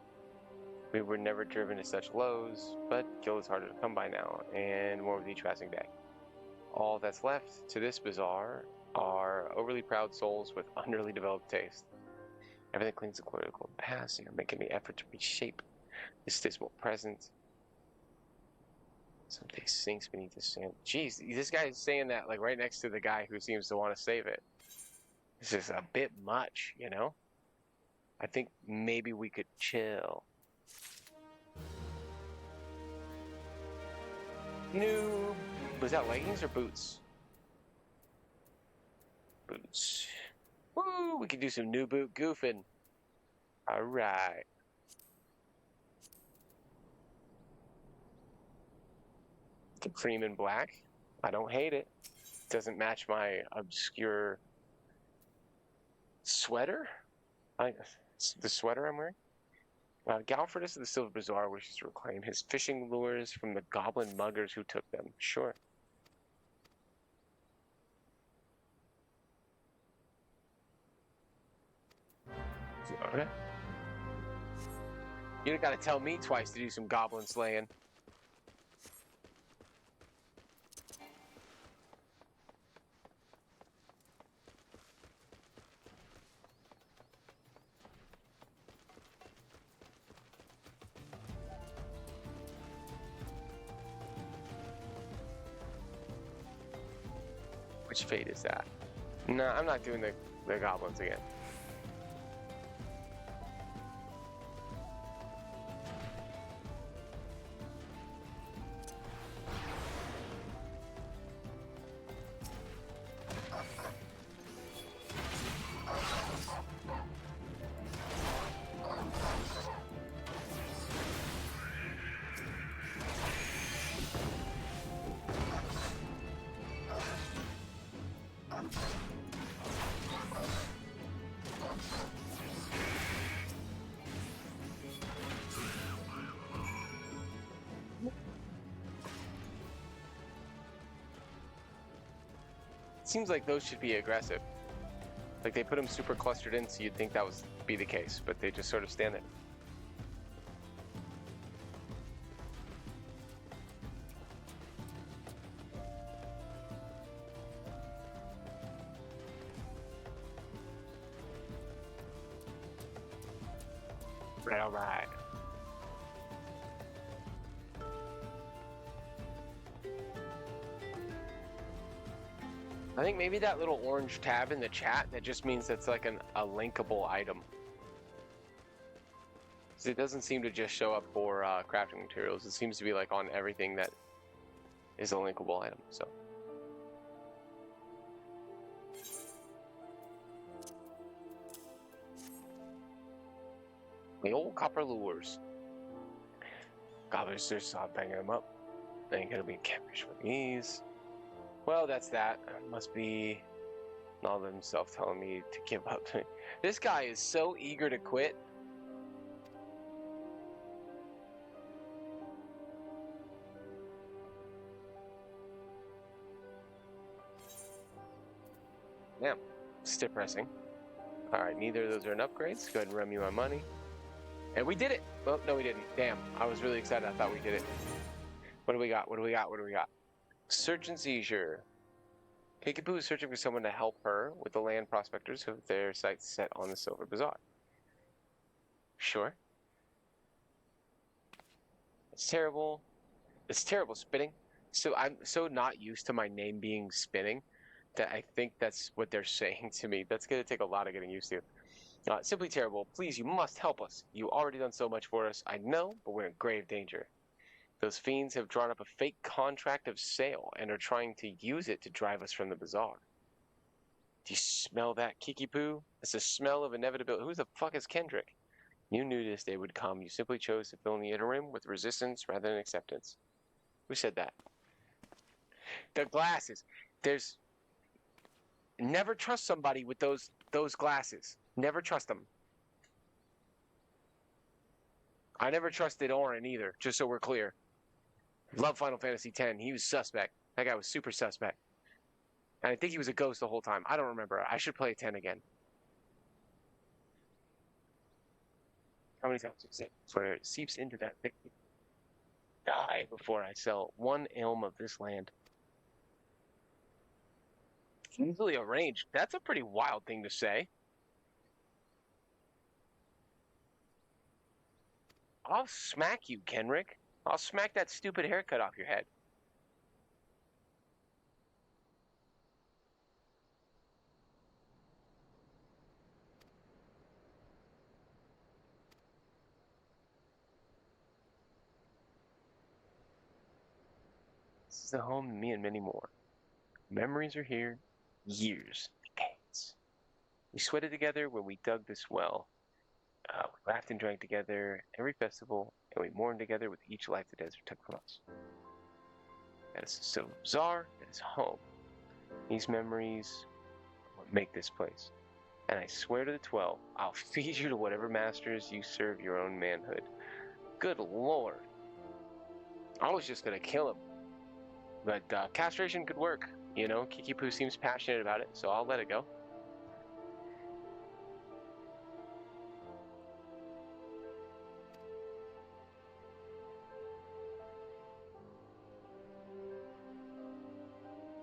We were never driven to such lows, but Gil is harder to come by now, and more with each passing day. All that's left to this bazaar are overly proud souls with underly developed taste. Everything clings to political past, and making the effort to reshape this dismal present. Someday sinks beneath the sand. Jeez, this guy is saying that like right next to the guy who seems to want to save it. This is a bit much, you know? I think maybe we could chill. New... Was that leggings or boots? Boots. Woo! We can do some new boot goofing. Alright. The cream and black. I don't hate it. Doesn't match my obscure sweater. The sweater I'm wearing. Galfredus of the Silver Bazaar wishes to reclaim his fishing lures from the goblin muggers who took them. Sure. Okay. You don't gotta tell me twice to do some goblin slaying. Which fate is that? No, I'm not doing the goblins again. Seems like those should be aggressive. Like they put them super clustered in, so you'd think that would be the case, but they just sort of stand there. Alright, alright. I think maybe that little orange tab in the chat, that just means that's like a linkable item. So it doesn't seem to just show up for crafting materials. It seems to be like on everything that is a linkable item, so. The old copper lures. Gobblers just stop banging them up. They ain't gonna be campers with these. Well, that's that. Must be all themselves telling me to give up. This guy is so eager to quit. Damn, stiff pressing. All right, neither of those are an upgrades. Go ahead and run me my money. And we did it. Well, no, we didn't. Damn, I was really excited. I thought we did it. What do we got? What do we got? What do we got? Search and seizure. Peekaboo is searching for someone to help her with the land prospectors who have their sights set on the Silver Bazaar. Sure. It's terrible. It's terrible spinning. So I'm so not used to my name being spinning that I think that's what they're saying to me. That's going to take a lot of getting used to. Simply terrible. Please, you must help us. You already done so much for us. I know, but we're in grave danger. Those fiends have drawn up a fake contract of sale and are trying to use it to drive us from the bazaar. Do you smell that, Kiki-Poo? It's the smell of inevitability. Who the fuck is Kenrick? You knew this day would come. You simply chose to fill in the interim with resistance rather than acceptance. Who said that? The glasses. There's... Never trust somebody with those glasses. Never trust them. I never trusted Orin either, just so we're clear. Love Final Fantasy X. He was suspect. That guy was super suspect. And I think he was a ghost the whole time. I don't remember. I should play 10 again. How many times is it? Where it seeps into that thick... Die before I sell 1 elm of this land. Easily arranged. That's a pretty wild thing to say. I'll smack you, Kenrick. I'll smack that stupid haircut off your head. This is the home to me and many more. Memories are here. Years. Decades. We sweated together when we dug this well. We laughed and drank together every festival, and we mourned together with each life the desert took from us. That is the Silver Bazaar. That is home. These memories are what make this place. And I swear to the 12, I'll feed you to whatever masters you serve your own manhood. Good Lord. I was just going to kill him. But castration could work. You know, Kiki-Poo seems passionate about it, so I'll let it go.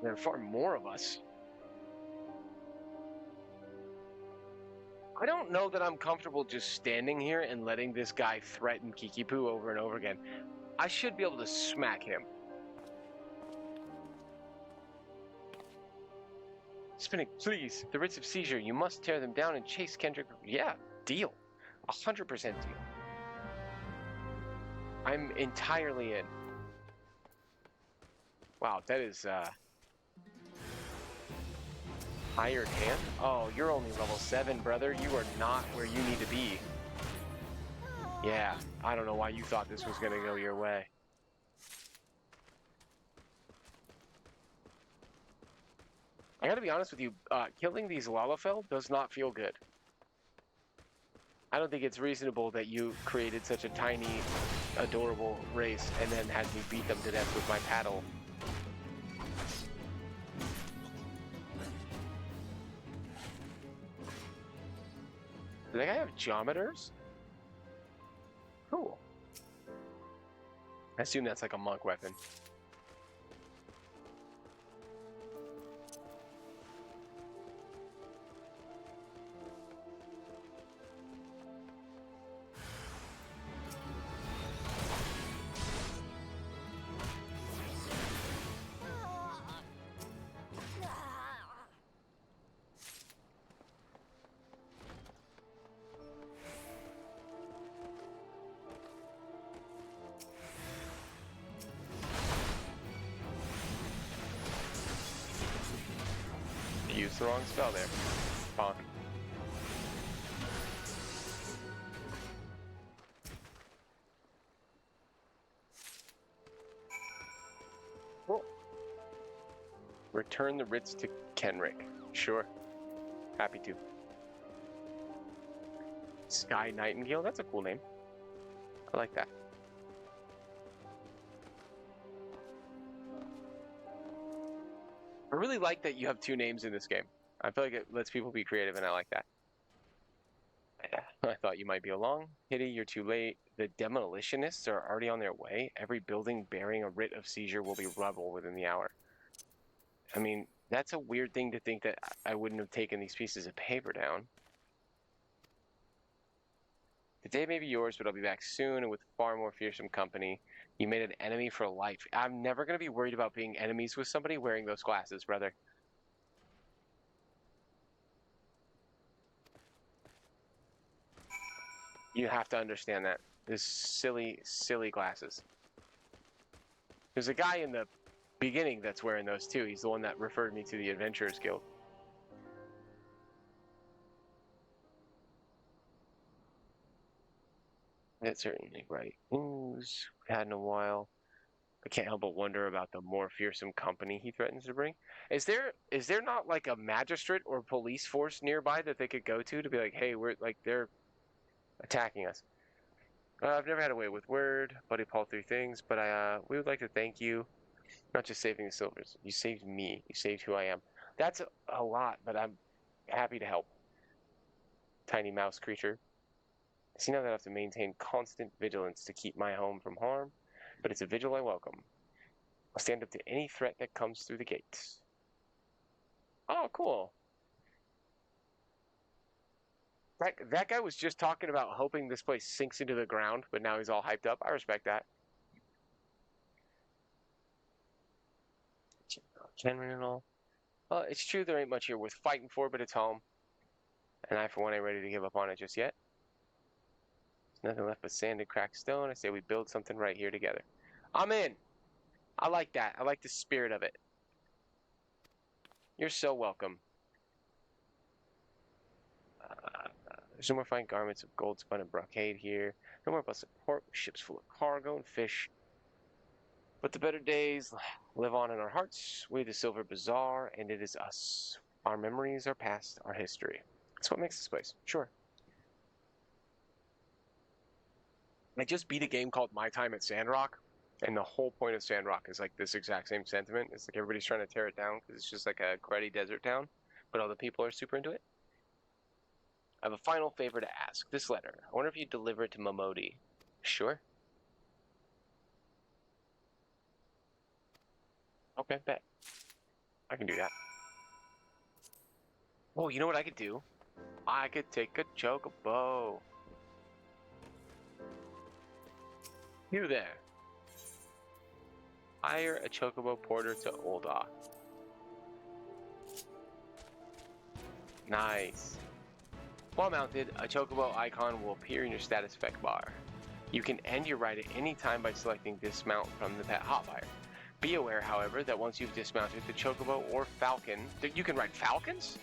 There are far more of us. I don't know that I'm comfortable just standing here and letting this guy threaten Kiki-Poo over and over again. I should be able to smack him. Spinning, please. The writs of seizure. You must tear them down and chase Kenrick. Yeah, deal. 100% deal. I'm entirely in. Wow, that is, hired hand? Oh, you're only level 7, brother. You are not where you need to be. Yeah, I don't know why you thought this was gonna go your way. I gotta be honest with you, killing these lalafel does not feel good. I don't think it's reasonable that you created such a tiny, adorable race and then had me beat them to death with my paddle. Do they have geometers? Cool. I assume that's like a monk weapon. cast the wrong spell there. Bonk. Cool. Return the writs to Kenrick. Sure. Happy to. Sky Nightingale? That's a cool name. I like that. I really like that you have two names in this game. I feel like it lets people be creative, and I like that. I thought you might be along. Kitty, you're too late. The demolitionists are already on their way. Every building bearing a writ of seizure will be rubble within the hour. I mean, that's a weird thing to think that I wouldn't have taken these pieces of paper down. The day may be yours, but I'll be back soon and with far more fearsome company. You made an enemy for life. I'm never going to be worried about being enemies with somebody wearing those glasses, brother. You have to understand that. This silly, silly glasses. There's a guy in the beginning that's wearing those too. He's the one that referred me to the Adventurers Guild. That's certainly right. News we had in a while. I can't help but wonder about the more fearsome company he threatens to bring. Is there not like a magistrate or police force nearby that they could go to be like, hey, we're like they're attacking us? I've never had a way with word, Buddy Paul 3 things, but we would like to thank you, not just saving the silvers. You saved me. You saved who I am. That's a lot, but I'm happy to help. Tiny mouse creature. I see now that I have to maintain constant vigilance to keep my home from harm, but it's a vigil I welcome. I'll stand up to any threat that comes through the gates. Oh, cool. That guy was just talking about hoping this place sinks into the ground, but now he's all hyped up. I respect that. Kenrick and all. Well, it's true there ain't much here worth fighting for, but it's home. And I, for one, ain't ready to give up on it just yet. There's nothing left but sand and cracked stone. I say we build something right here together. I'm in. I like that. I like the spirit of it. You're so welcome. There's no more fine garments of gold spun and brocade here. No more busted port with ships full of cargo and fish. But the better days live on in our hearts. We the Silver Bazaar, and it is us. Our memories are past, our history. That's what makes this place. Sure. I just beat a game called My Time at Sandrock, and the whole point of Sandrock is like this exact same sentiment. It's like everybody's trying to tear it down because it's just like a cruddy desert town, but all the people are super into it. I have a final favor to ask. This letter. I wonder if you'd deliver it to Momodi. Sure. Okay, bet. I can do that. Oh, you know what I could do? I could take a chocobo. You there. Hire a chocobo porter to Olda. Nice. While mounted, a chocobo icon will appear in your status effect bar. You can end your ride at any time by selecting dismount from the pet hotwire. Be aware, however, that once you've dismounted the chocobo or falcon, you can ride falcons?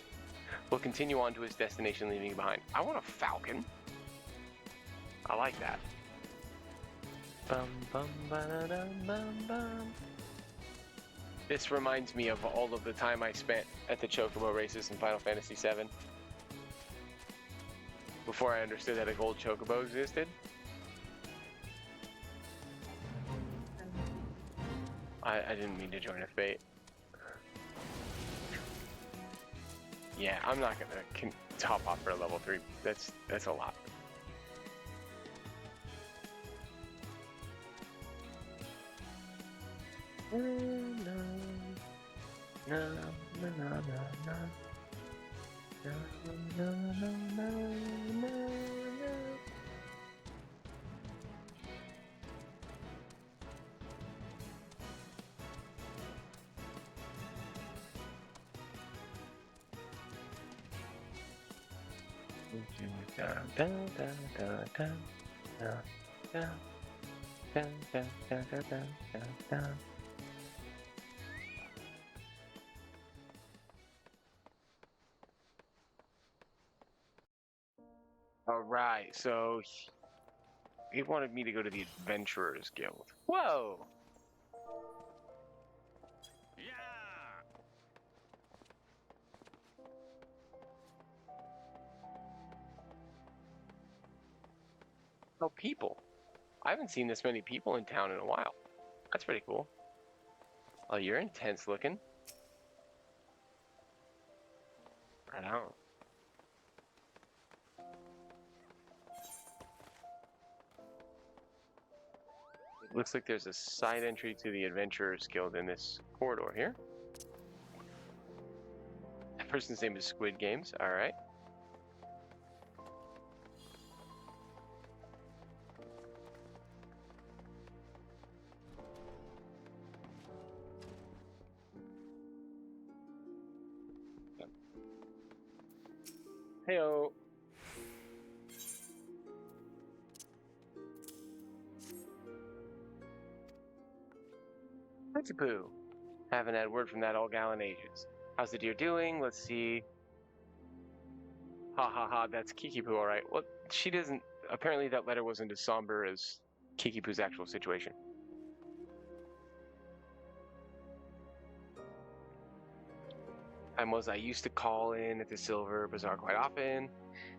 Will continue on to his destination, leaving you behind. I want a falcon. I like that. Bum, bum, ba-da-dum, bum, bum. This reminds me of all of the time I spent at the chocobo races in Final Fantasy VII. Before I understood that a gold chocobo existed. I didn't mean to join a fate. Yeah, I'm not gonna top off for a level 3. That's a lot. Alright, so he wanted me to go to the Adventurers Guild. Whoa! Yeah. Oh, people. I haven't seen this many people in town in a while. That's pretty cool. Oh, you're intense looking. I know. It looks like there's a side entry to the Adventurers Guild in this corridor here. That person's name is Squid Games. All right. Heyo. Poo. Haven't had word from that old gal in ages. How's the deer doing? Let's see. Ha ha ha, that's Kiki Poo, alright. Well, she doesn't. Apparently, that letter wasn't as somber as Kiki Poo's actual situation. I used to call in at the Silver Bazaar quite often.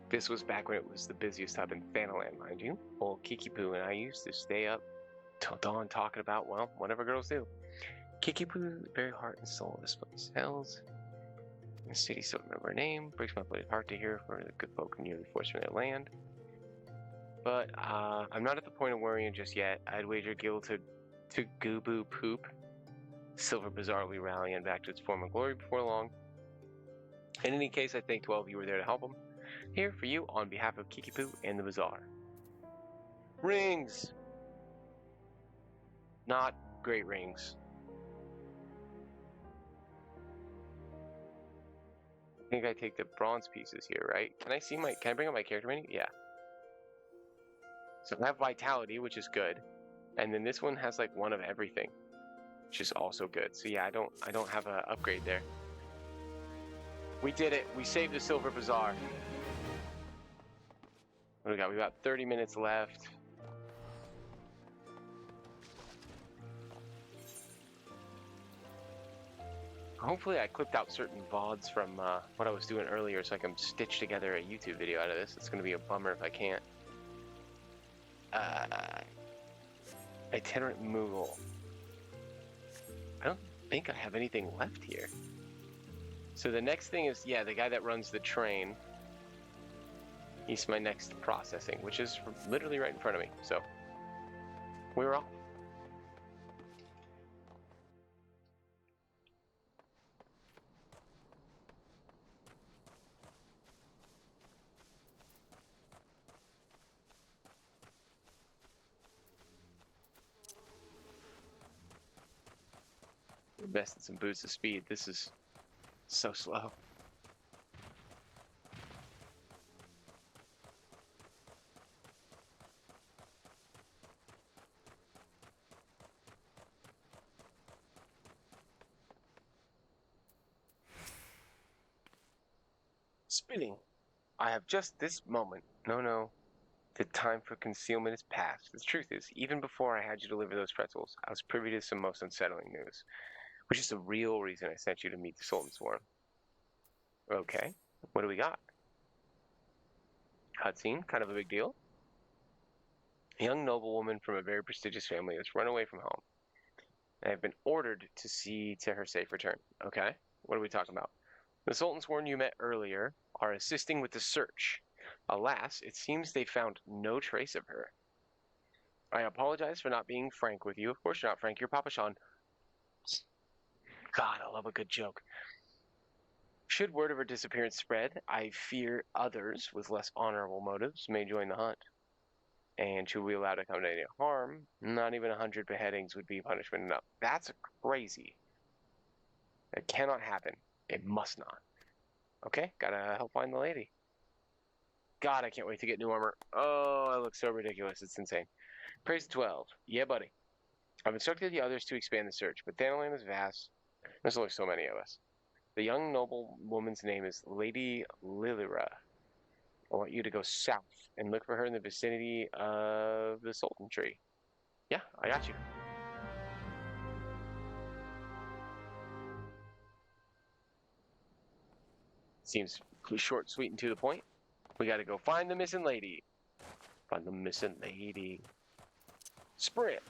This was back when it was the busiest hub in Fanaland, mind you. Old Kiki Poo and I used to stay up till dawn talking about, well, whatever girls do. Kiki Poo, the very heart and soul of this place. Hells. The city still remember her name. Breaks my bloody heart to hear for the good folk nearly forced from their land. But I'm not at the point of worrying just yet. I'd wager Gil to Gooboo Poop. Silver Bazaar will be rallying back to its former glory before long. In any case, I think 12 of you were there to help him. Here for you on behalf of Kiki Poo and the Bazaar. Rings! Not great rings. I think I take the bronze pieces here, right? Can I bring up my character menu? Yeah. So I have vitality, which is good. And then this one has like one of everything, which is also good. So yeah, I don't have an upgrade there. We did it. We saved the Silver Bazaar. What do we got? We got 30 minutes left. Hopefully I clipped out certain VODs from what I was doing earlier so I can stitch together a YouTube video out of this. It's going to be a bummer if I can't. Itinerant Moogle. I don't think I have anything left here. So the next thing is, yeah, the guy that runs the train. He's my next processing, which is literally right in front of me. So we're off. Invested some boosts of speed. This is so slow. Spinning. I have just this moment. No. The time for concealment is past. The truth is, even before I had you deliver those pretzels, I was privy to some most unsettling news, which is the real reason I sent you to meet the Sultan Swarm. Okay, what do we got? Cutscene, kind of a big deal. A young noblewoman from a very prestigious family has run away from home. I have been ordered to see to her safe return. Okay, what are we talking about? The Sultan Swarm you met earlier are assisting with the search. Alas, it seems they found no trace of her. I apologize for not being frank with you. Of course you're not frank, you're Papashan. God, I love a good joke. Should word of her disappearance spread, I fear others with less honorable motives may join the hunt. And should we allow to come to any harm, not even 100 beheadings would be punishment enough. That's crazy. That cannot happen. It must not. Okay, gotta help find the lady. God, I can't wait to get new armor. Oh, I look so ridiculous. It's insane. Praise 12. Yeah, buddy. I've instructed the others to expand the search, but Thanaland is vast. There's only so many of us. The young noble woman's name is Lady Lilira. I want you to go south and look for her in the vicinity of the Sultan tree. Yeah, I got you. Seems short, sweet, and to the point. We gotta go find the missing lady. Find the missing lady. Sprint.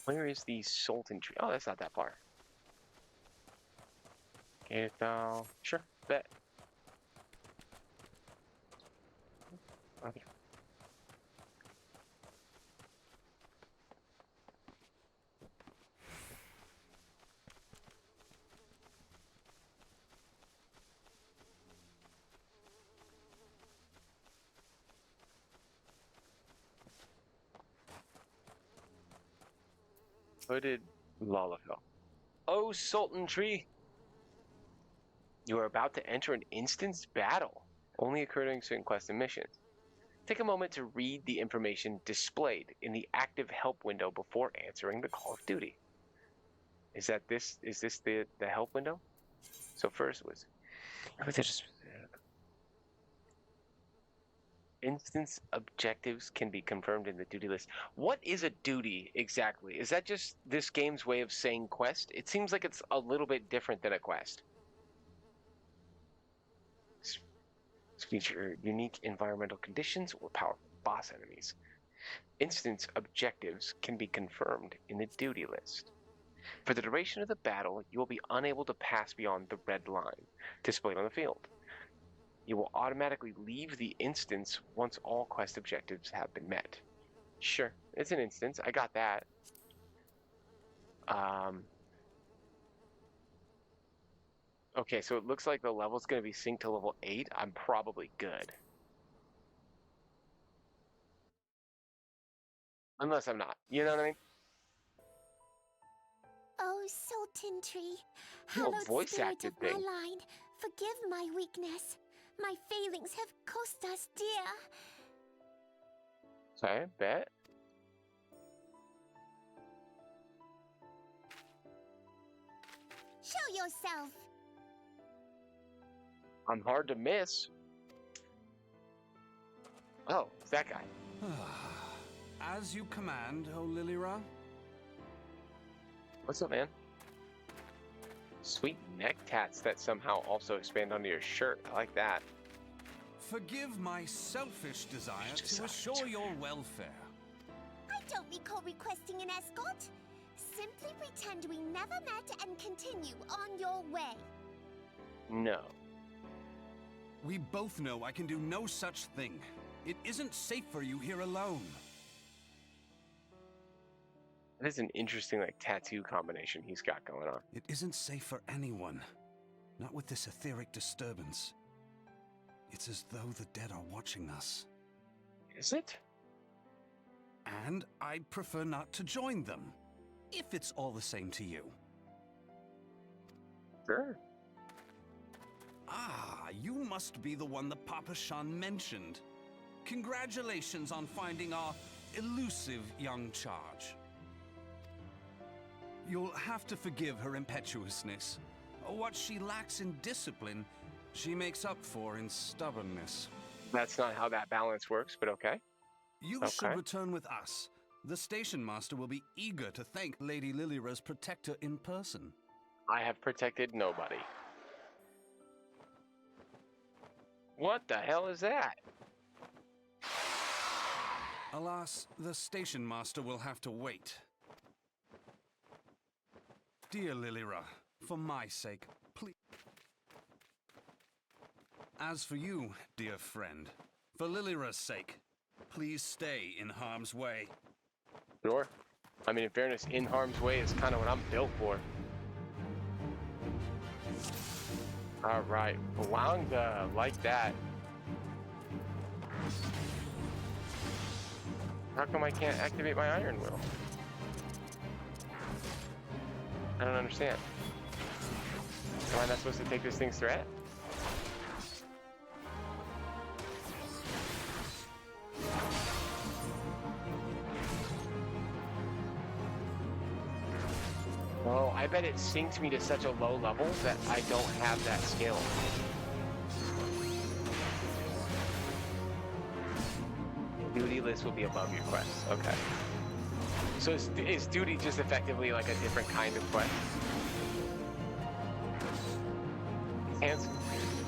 Where is the Sultan tree? Oh, that's not that far. Get it, sure, bet. Okay. Hooded lalafel. Oh, Sultan tree! You are about to enter an instance battle, only occurring during certain quests and missions. Take a moment to read the information displayed in the active help window before answering the call of duty. Is this the help window? So first was instance objectives can be confirmed in the duty list. What is a duty exactly? Is that just this game's way of saying quest? It seems like it's a little bit different than a quest. Feature unique environmental conditions or powerful boss enemies. Instance objectives can be confirmed in the duty list. For the duration of the battle, you will be unable to pass beyond the red line displayed on the field. You will automatically leave the instance once all quest objectives have been met. Sure, it's an instance. I got that. Okay, so it looks like the level's going to be synced to level 8. I'm probably good. Unless I'm not. You know what I mean? Oh, Sultan tree, No hallowed voice spirit acted of my thing. line, forgive my weakness. My failings have cost us dear. Okay, bet. Show yourself. I'm hard to miss. Oh, it's that guy. As you command, O Lilira. What's up, man? Sweet neck tats that somehow also expand onto your shirt. I like that. Forgive my selfish desire to assure your welfare. I don't recall requesting an escort. Simply pretend we never met and continue on your way. No. We both know I can do no such thing. It isn't safe for you here alone. That is an interesting, like, tattoo combination he's got going on. It isn't safe for anyone. Not with this etheric disturbance. It's as though the dead are watching us. Is it? And I'd prefer not to join them. If it's all the same to you. Sure. Ah, you must be the one the Papashan mentioned. Congratulations on finding our elusive young charge. You'll have to forgive her impetuousness. What she lacks in discipline, she makes up for in stubbornness. That's not how that balance works, but okay. You should return with us. The station master will be eager to thank Lady Lilira's protector in person. I have protected nobody. What the hell is that? Alas, the station master will have to wait. Dear Lilira, for my sake, please. As for you, dear friend, for Lilira's sake, please stay in harm's way. Sure. I mean, in fairness, in harm's way is kind of what I'm built for. Alright, Belonga, like that. How come I can't activate my iron will? I don't understand. Am I not supposed to take this thing's threat? Oh, I bet it sinks me to such a low level that I don't have that skill. Duty list will be above your quests. Okay. So is duty just effectively like a different kind of quest?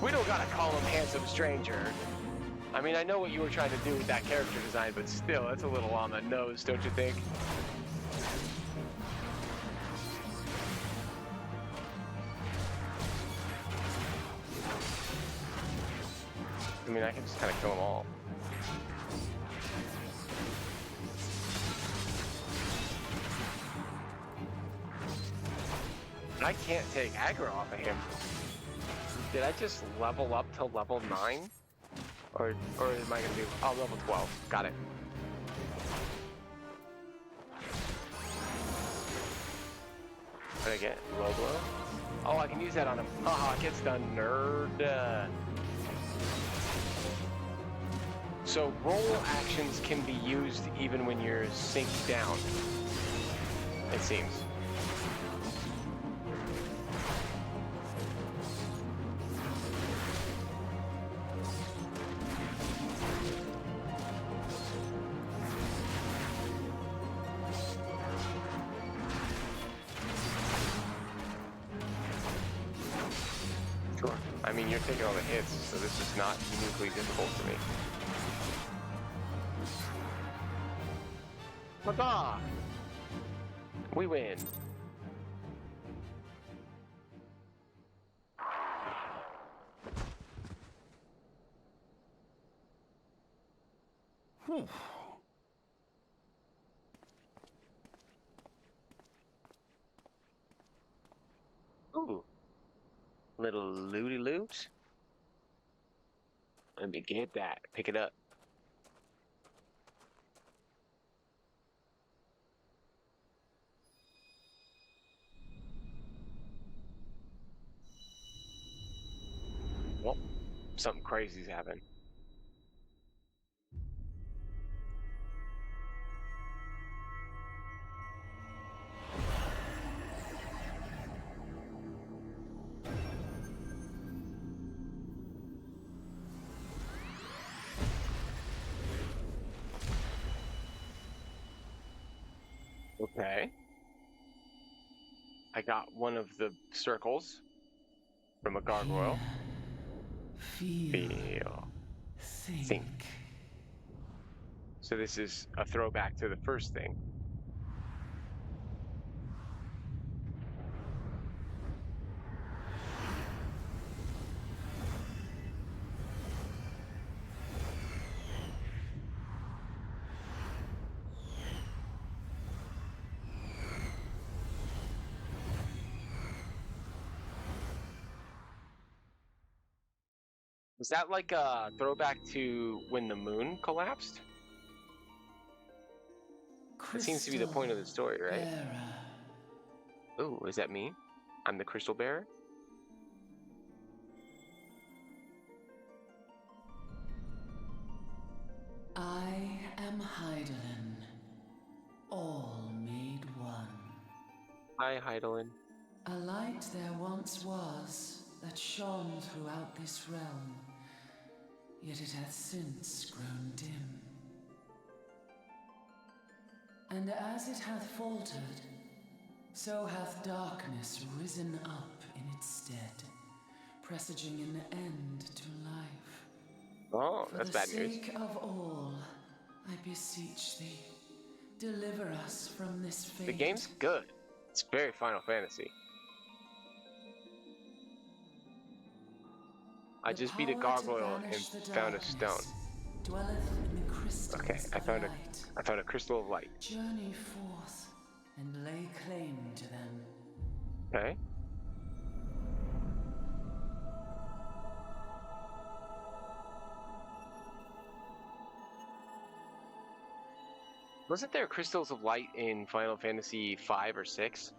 We don't gotta call him handsome stranger. I mean, I know what you were trying to do with that character design, but still, that's a little on the nose, don't you think? I mean, I can just kind of kill them all. I can't take aggro off of him. Did I just level up to level 9? Or am I gonna do, oh, level 12. Got it. What did I get? Low blow? Oh, I can use that on him. Haha, gets done, nerd. So roll actions can be used even when you're synced down, it seems. Sure. I mean, you're taking all the hits, so this is not uniquely difficult for me. Huzzah! We win. Ooh. Little looty loot. Let me get that. Pick it up. Well, something crazy's happened. Okay. I got one of the circles from a gargoyle. Feel. Think. So this is a throwback to the first thing. Was that like a throwback to when the moon collapsed? That seems to be the point of the story, right? Ooh, is that me? I'm the crystal bearer? I am Heidelin, all made one. Hi, Heidelin. A light there once was that shone throughout this realm, yet it hath since grown dim. And as it hath faltered, so hath darkness risen up in its stead, presaging an end to life. Oh, that's bad news. For the sake of all, I beseech thee, deliver us from this fate. The game's good. It's very Final Fantasy. I just beat a gargoyle and found a stone. Dwelleth in the crystals Okay, I found of a crystal of light. Journey forth and lay claim to them. Okay. Wasn't there crystals of light in Final Fantasy 5 or 6?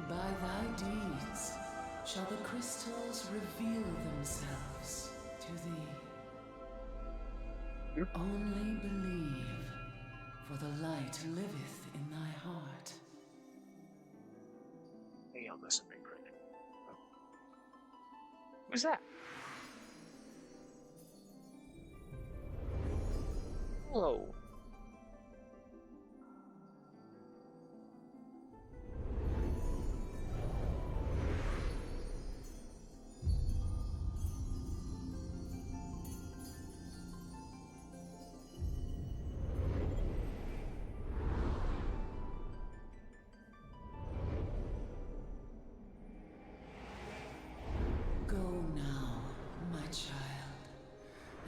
By thy deeds shall the crystals reveal themselves to thee. Only believe, for the light liveth in thy heart. on the spinning crate. Who's that? Hello. Go now, my child,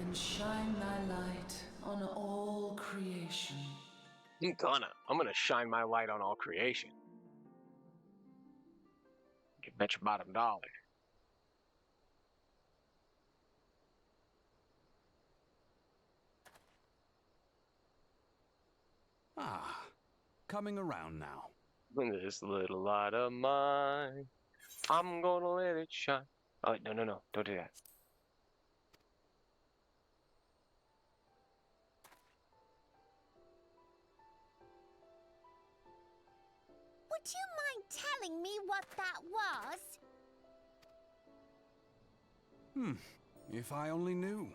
and shine thy light on all creation. I'm gonna shine my light on all creation. You can bet your bottom dollar. Ah, coming around now. This little light of mine, I'm gonna let it shine. Oh, no, don't do that. Would you mind telling me what that was? If I only knew.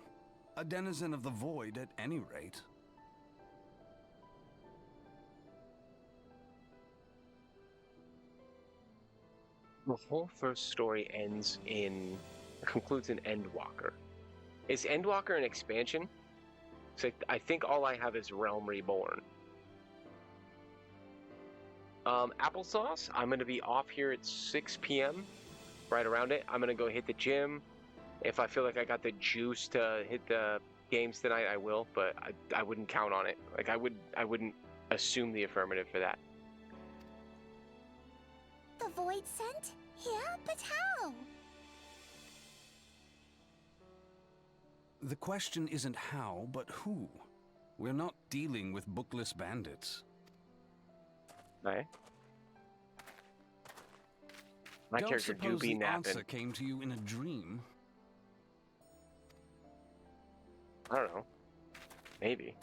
A denizen of the void at any rate. The whole first story concludes in Endwalker. Is Endwalker an expansion? So I think all I have is Realm Reborn. Applesauce, I'm going to be off here at 6 p.m. Right around it. I'm going to go hit the gym. If I feel like I got the juice to hit the games tonight, I will, but I wouldn't count on it. Like I wouldn't assume the affirmative for that. The void sent? Here? But how? The question isn't how, but who. We're not dealing with bookless bandits. Right? My Don't character do suppose be the napping. answer came to you in a dream. I don't know. Maybe.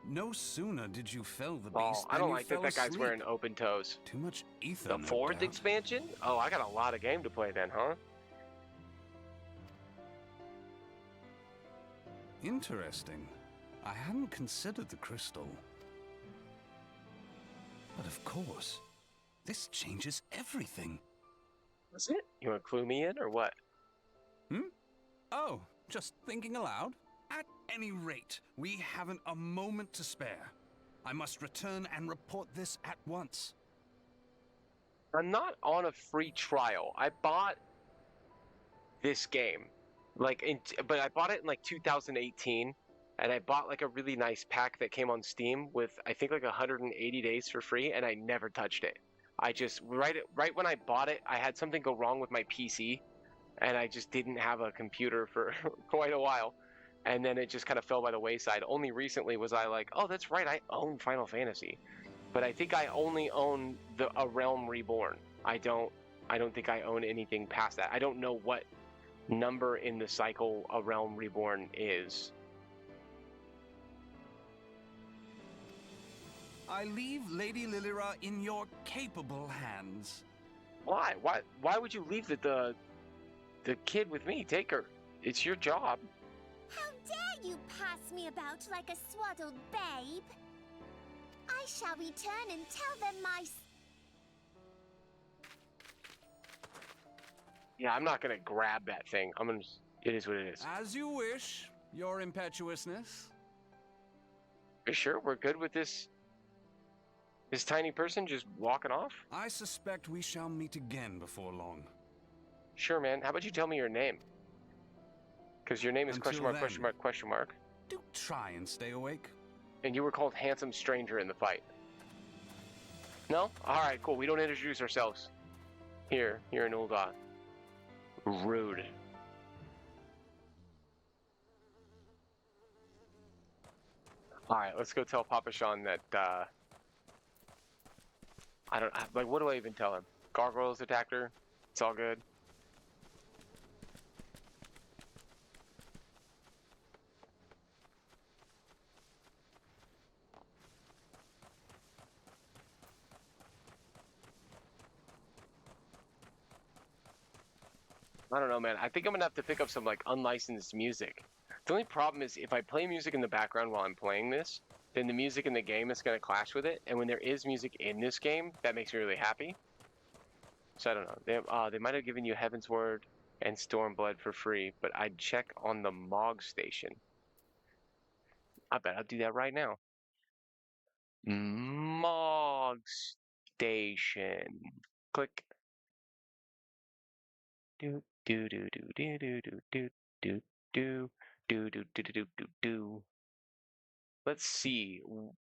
No sooner did you fell the Oh, beast I than don't you like that fell that guy's asleep. wearing open toes. Too much ether, The no fourth doubt. expansion? Oh, I got a lot of game to play then, huh? Interesting. I hadn't considered the crystal. But of course, this changes everything. That's it? You want to clue me in or what? Oh, just thinking aloud? At any rate, we haven't a moment to spare. I must return and report this at once. I'm not on a free trial. I bought this game, but I bought it in like 2018, and I bought like a really nice pack that came on Steam with I think like 180 days for free, and I never touched it. I just right when I bought it, I had something go wrong with my PC, and I just didn't have a computer for quite a while, and then it just kind of fell by the wayside. Only recently was I like, oh, that's right, I own Final Fantasy. But I think I only own a Realm Reborn. I don't think I own anything past that. I don't know what number in the cycle a Realm Reborn is. I leave Lady Lilira in your capable hands. Why? Why would you leave the kid with me? Take her. It's your job. How dare you pass me about like a swaddled babe? I shall return and tell them my... Yeah, I'm not gonna grab that thing. It is what it is. As you wish, your impetuousness. Are you sure we're good with this tiny person just walking off? I suspect we shall meet again before long. Sure, man. How about you tell me your name? Because your name is Until question mark, then. question mark, question mark. Do try and stay awake. And you were called Handsome Stranger in the fight. No? Alright, cool. We don't introduce ourselves. Here in Ul'dah. Rude. Alright, let's go tell Papashan that, what do I even tell him? Gargoyles attacked her. It's all good. I don't know, man. I think I'm gonna have to pick up some like unlicensed music. The only problem is if I play music in the background while I'm playing this, then the music in the game is gonna clash with it. And when there is music in this game, that makes me really happy. So I don't know. They might have given you Heaven's Word and Stormblood for free, but I'd check on the Mog station. I bet I'll do that right now. Mog station. Click. Do do do do do do do do do do do do do do do do. Let's see.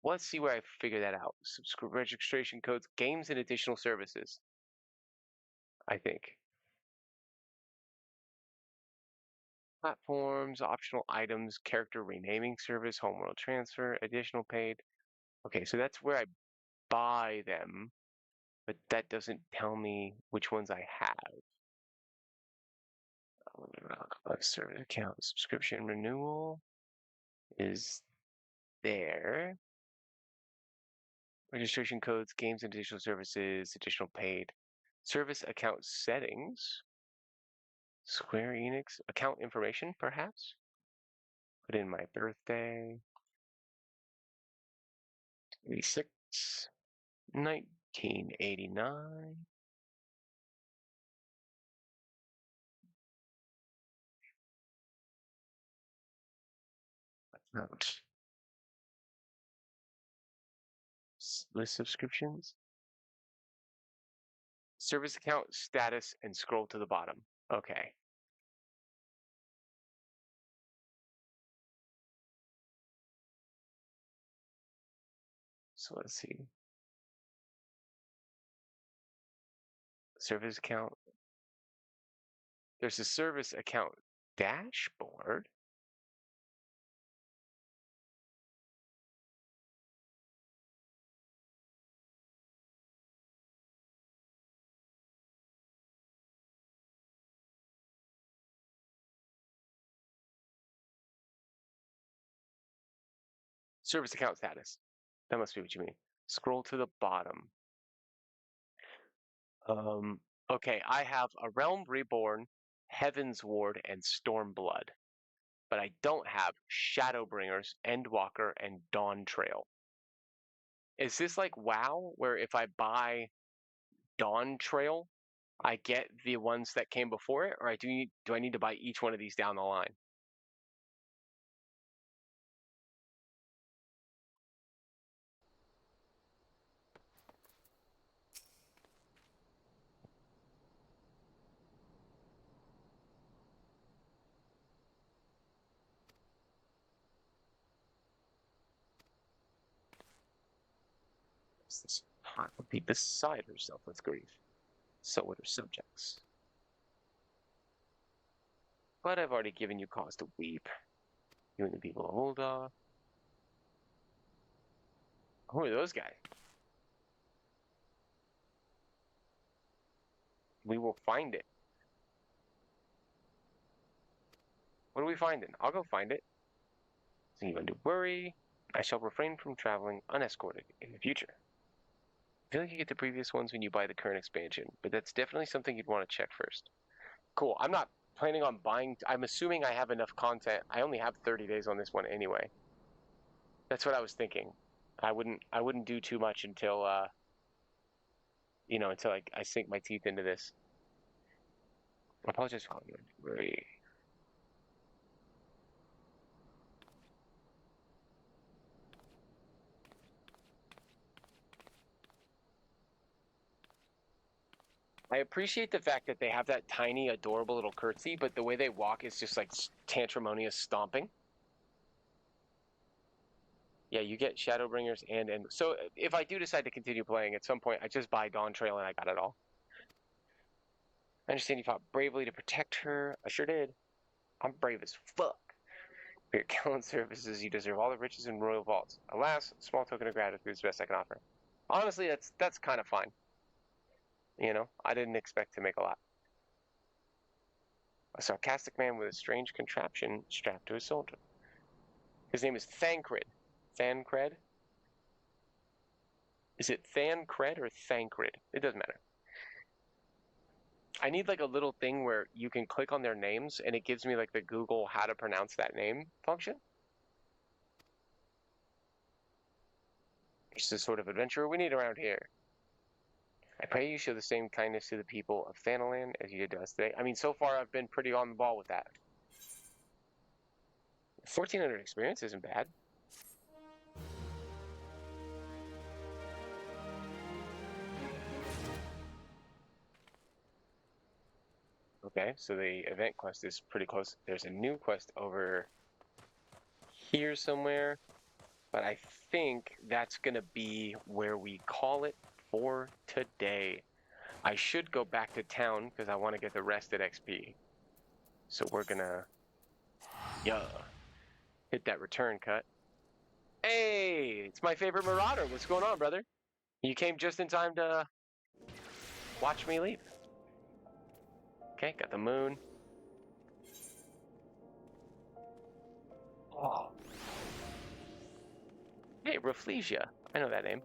Let's see where I figure that out. Registration codes, games, and additional services. I think. Platforms, optional items, character renaming service, homeworld transfer, additional paid. Okay, so that's where I buy them, but that doesn't tell me which ones I have. Service account subscription renewal is there. Registration codes, games and additional services, additional paid. Service account settings. Square Enix account information, perhaps? Put in my birthday. 86, 1989. Account. List subscriptions. Service account status and scroll to the bottom. Okay. So let's see. Service account. There's a service account dashboard. Service account status. That must be what you mean. Scroll to the bottom. Okay, I have A Realm Reborn, Heaven's Ward, and Stormblood. But I don't have Shadowbringers, Endwalker, and Dawn Trail. Is this like WoW, where if I buy Dawn Trail, I get the ones that came before it, or do I need to buy each one of these down the line? This hot would be beside herself with grief. So would her subjects. But I've already given you cause to weep. You and the people of Ulda. Who are those guys? We will find it. What are we finding? I'll go find it. So you want to worry. I shall refrain from traveling unescorted in the future. I feel like you get the previous ones when you buy the current expansion, but that's definitely something you'd want to check first. Cool. I'm not planning on buying. I'm assuming I have enough content. I only have 30 days on this one anyway. That's what I was thinking. I wouldn't do too much until until I sink my teeth into this. I apologize for worry. I appreciate the fact that they have that tiny, adorable little curtsy, but the way they walk is just like tantramonious stomping. Yeah, you get Shadowbringers and so if I do decide to continue playing at some point, I just buy Dawn Trail and I got it all. I understand you fought bravely to protect her. I sure did. I'm brave as fuck. For your gallant services, you deserve all the riches in royal vaults. Alas, a small token of gratitude is the best I can offer. Honestly, that's kind of fine. I didn't expect to make a lot. A sarcastic man with a strange contraption strapped to his shoulder. His name is Thancred. Thancred? Is it Thancred or Thancred? It doesn't matter. I need like a little thing where you can click on their names and it gives me like the Google how to pronounce that name function. It's the sort of adventurer we need around here. I pray you show the same kindness to the people of Thanalan as you did to us today. I mean, so far I've been pretty on the ball with that. 1400 experience isn't bad. Okay, so the event quest is pretty close. There's a new quest over here somewhere, but I think that's gonna be where we call it for today. I should go back to town because I want to get the rested XP. So we're gonna, hit that return cut. Hey, it's my favorite marauder. What's going on, brother? You came just in time to watch me leave. Okay, got the moon. Oh. Hey, Rafflesia. I know that name.